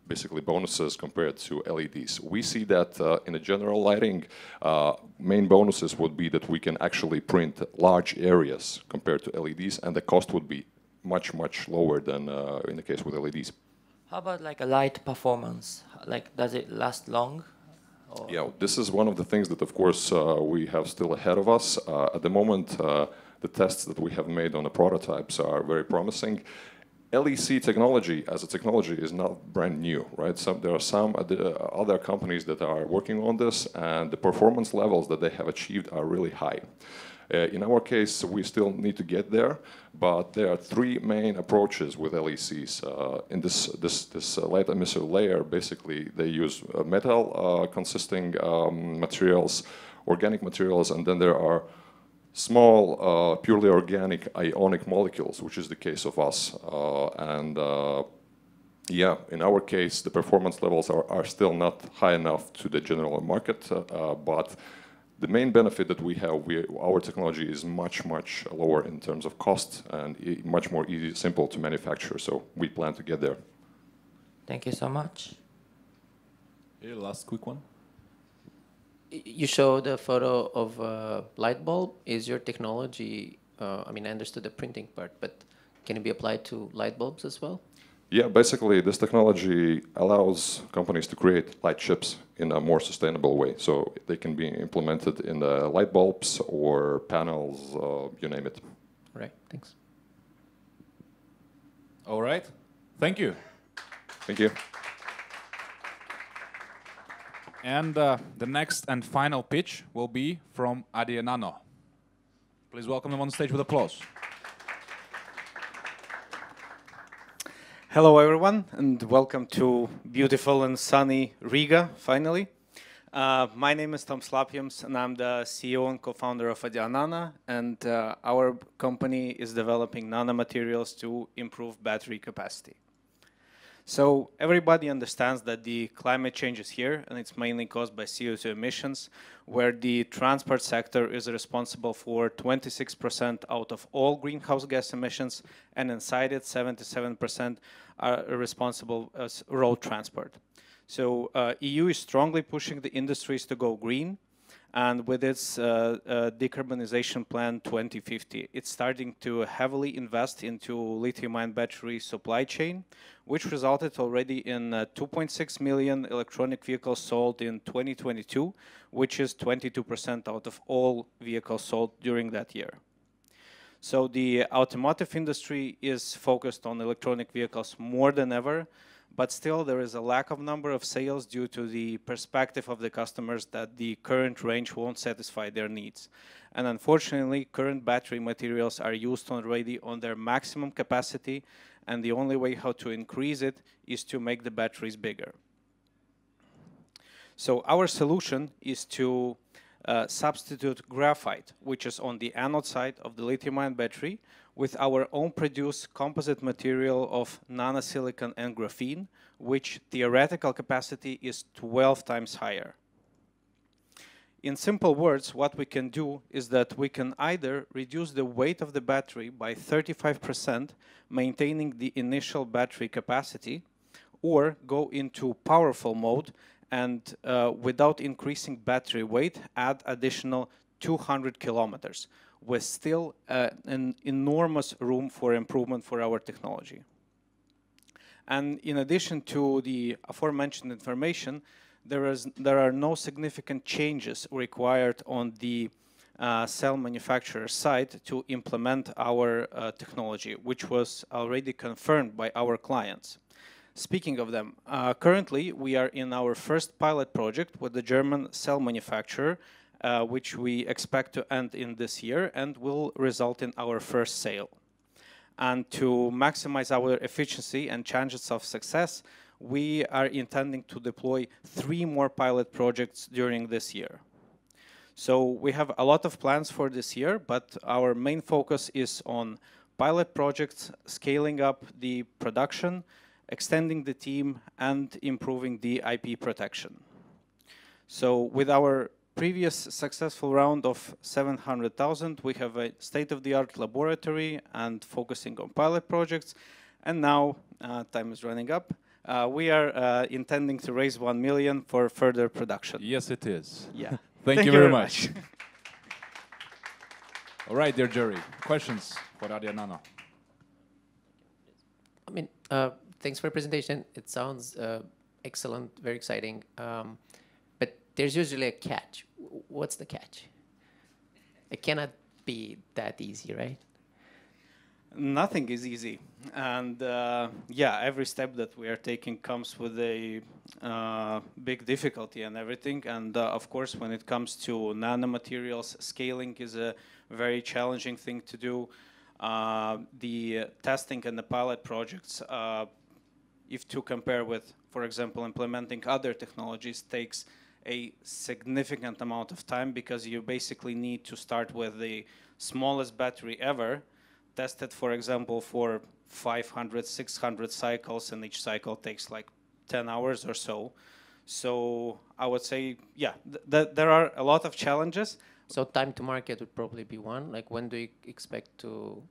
basically, bonuses compared to LEDs. We see that in a general lighting, main bonuses would be that we can actually print large areas compared to LEDs, and the cost would be much, much lower than in the case with LEDs. How about like a light performance? Like, does it last long? Or? Yeah, this is one of the things that, of course, we have still ahead of us. At the moment, the tests that we have made on the prototypes are very promising. LEC technology as a technology is not brand new, right? There are some other companies that are working on this, and the performance levels that they have achieved are really high. In our case, we still need to get there, but there are three main approaches with LECs. In this light emissive layer, basically they use metal consisting materials, organic materials, and then there are small, purely organic ionic molecules, which is the case of us. Yeah, in our case, the performance levels are still not high enough to the general market, but the main benefit that we have, our technology is much, much lower in terms of cost and much more easy, simple to manufacture, so we plan to get there. Thank you so much. Okay, last quick one. You showed a photo of a light bulb. Is your technology, I mean, I understood the printing part, but can it be applied to light bulbs as well? Yeah, basically this technology allows companies to create light chips in a more sustainable way. So they can be implemented in the light bulbs or panels, you name it. All right, thanks. All right, thank you. Thank you. And the next and final pitch will be from Adia Nano. Please welcome them on stage with applause. Hello, everyone, and welcome to beautiful and sunny Riga, finally. My name is Tom Slapjums, and I'm the CEO and co-founder of Adianana, and our company is developing nanomaterials to improve battery capacity. So everybody understands that the climate change is here, and it's mainly caused by CO2 emissions, where the transport sector is responsible for 26% out of all greenhouse gas emissions, and inside it, 77% are responsible as road transport. So EU is strongly pushing the industries to go green, and with its decarbonization plan 2050, it's starting to heavily invest into lithium-ion battery supply chain, which resulted already in 2.6 million electronic vehicles sold in 2022, which is 22% out of all vehicles sold during that year. So the automotive industry is focused on electronic vehicles more than ever, but still there is a lack of number of sales due to the perspective of the customers that the current range won't satisfy their needs. And unfortunately, current battery materials are used already on their maximum capacity, and the only way how to increase it is to make the batteries bigger. So our solution is to substitute graphite, which is on the anode side of the lithium-ion battery, with our own produced composite material of nanosilicon and graphene, which theoretical capacity is 12 times higher. In simple words, what we can do is that we can either reduce the weight of the battery by 35%, maintaining the initial battery capacity, or go into powerful mode and without increasing battery weight, add additional 200 kilometers, with still an enormous room for improvement for our technology. And in addition to the aforementioned information, there are no significant changes required on the cell manufacturer side to implement our technology, which was already confirmed by our clients. Speaking of them, currently we are in our first pilot project with the German cell manufacturer, which we expect to end in this year and will result in our first sale. And to maximize our efficiency and chances of success, we are intending to deploy 3 more pilot projects during this year. So we have a lot of plans for this year, but our main focus is on pilot projects, scaling up the production, extending the team, and improving the IP protection. So with our previous successful round of 700,000, we have a state-of-the-art laboratory and focusing on pilot projects. And now, time is running up, we are intending to raise 1 million for further production. Yes, it is. Yeah. Thank you very much. All right, dear jury, questions for Adia Nano? I mean, thanks for the presentation. It sounds excellent, very exciting. But there's usually a catch. What's the catch? It cannot be that easy, right? Nothing is easy, and yeah, every step that we are taking comes with a big difficulty and everything. And of course, when it comes to nanomaterials, scaling is a very challenging thing to do. The testing and the pilot projects, if to compare with, for example, implementing other technologies, takes a significant amount of time, because you basically need to start with the smallest battery ever, tested, for example, for 500, 600 cycles, and each cycle takes like 10 hours or so. So I would say, yeah, there are a lot of challenges. So time to market would probably be one. Like, when do you expect to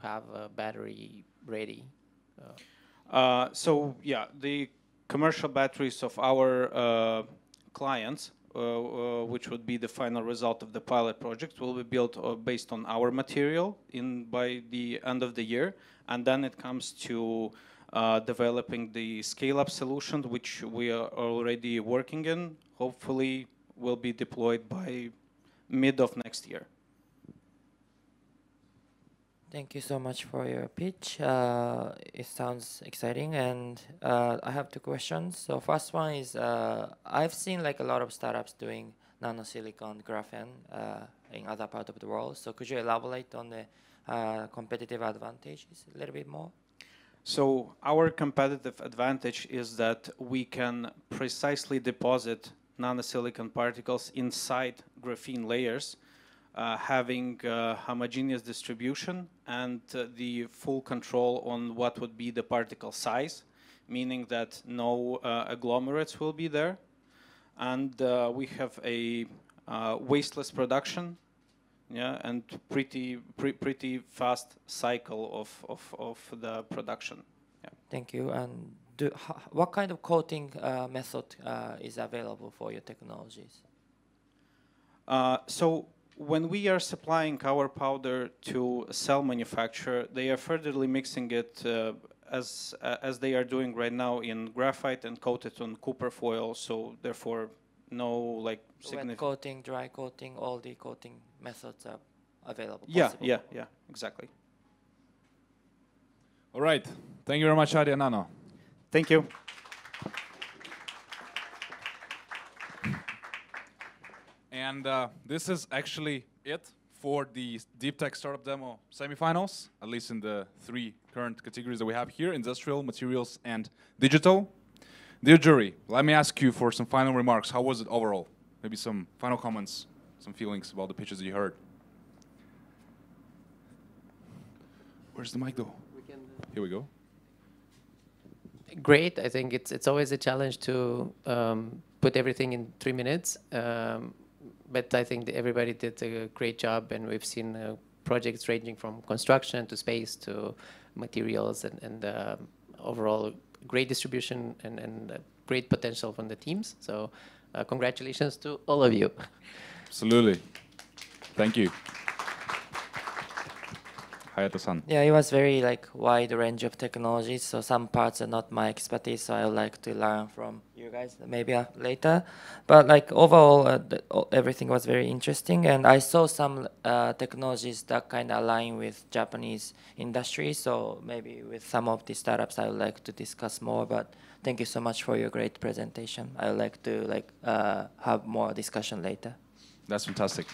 have a battery ready? So yeah, the commercial batteries of our clients, which would be the final result of the pilot project, will be built based on our material by the end of the year. And then it comes to developing the scale-up solution, which we are already working in. Hopefully will be deployed by mid of next year. Thank you so much for your pitch. It sounds exciting, and I have two questions. So first one is, I've seen like a lot of startups doing nanosilicon graphene in other parts of the world. So could you elaborate on the competitive advantages a little bit more? So our competitive advantage is that we can precisely deposit nanosilicon particles inside graphene layers, having homogeneous distribution and the full control on what would be the particle size, meaning that no agglomerates will be there. And we have a wasteless production, yeah, and pretty fast cycle of the production. Yeah. Thank you. And what kind of coating method is available for your technologies? So when we are supplying our powder to a cell manufacturer, they are furtherly mixing it as they are doing right now in graphite and coat it on copper foil. So therefore, no like significant wet coating, dry coating, all the coating methods are available. Yeah, possible. yeah, exactly. All right. Thank you very much, Adi and Nano. Thank you. And this is actually it for the Deep Tech Startup Demo semifinals, at least in the 3 current categories that we have here: industrial, materials, and digital. Dear jury, let me ask you for some final remarks. How was it overall? Maybe some final comments, some feelings about the pitches that you heard. Where's the mic, though? Here we go. Great. I think it's always a challenge to put everything in 3 minutes. But I think that everybody did a great job, and we've seen projects ranging from construction to space to materials, and overall great distribution and great potential from the teams. So congratulations to all of you. Absolutely. Thank you. Hayato-san. Yeah, it was very like wide range of technologies. So some parts are not my expertise, so I would like to learn from you guys maybe later. But like overall, everything was very interesting, and I saw some technologies that kind of align with Japanese industry. So maybe with some of the startups, I would like to discuss more. But thank you so much for your great presentation. I would like to have more discussion later. That's fantastic.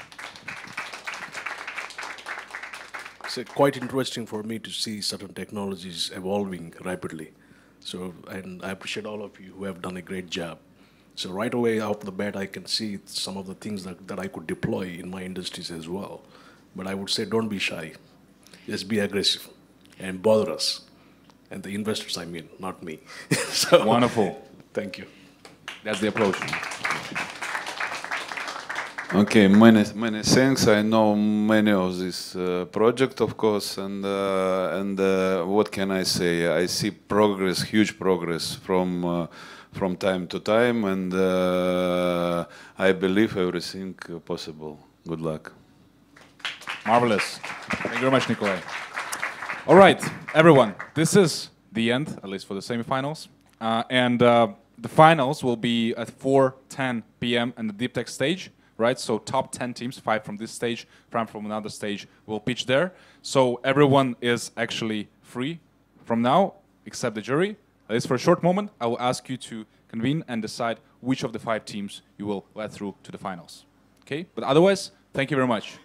It's quite interesting for me to see certain technologies evolving rapidly. So, and I appreciate all of you who have done a great job. So right away out of the bat, I can see some of the things that I could deploy in my industries as well. But I would say don't be shy. Just be aggressive and bother us. And the investors, I mean, not me. So, wonderful. Thank you. That's the approach. Okay, many thanks. I know many of this project, of course, and what can I say? I see progress, huge progress from time to time, and I believe everything possible. Good luck. Marvelous. Thank you very much, Nikolai. All right, everyone. This is the end, at least for the semifinals, and the finals will be at 4:10 p.m. on the Deep Tech stage. right? So top 10 teams, 5 from this stage, 5 from another stage, will pitch there. So everyone is actually free from now, except the jury. At least for a short moment, I will ask you to convene and decide which of the 5 teams you will let through to the finals. Okay? But otherwise, thank you very much.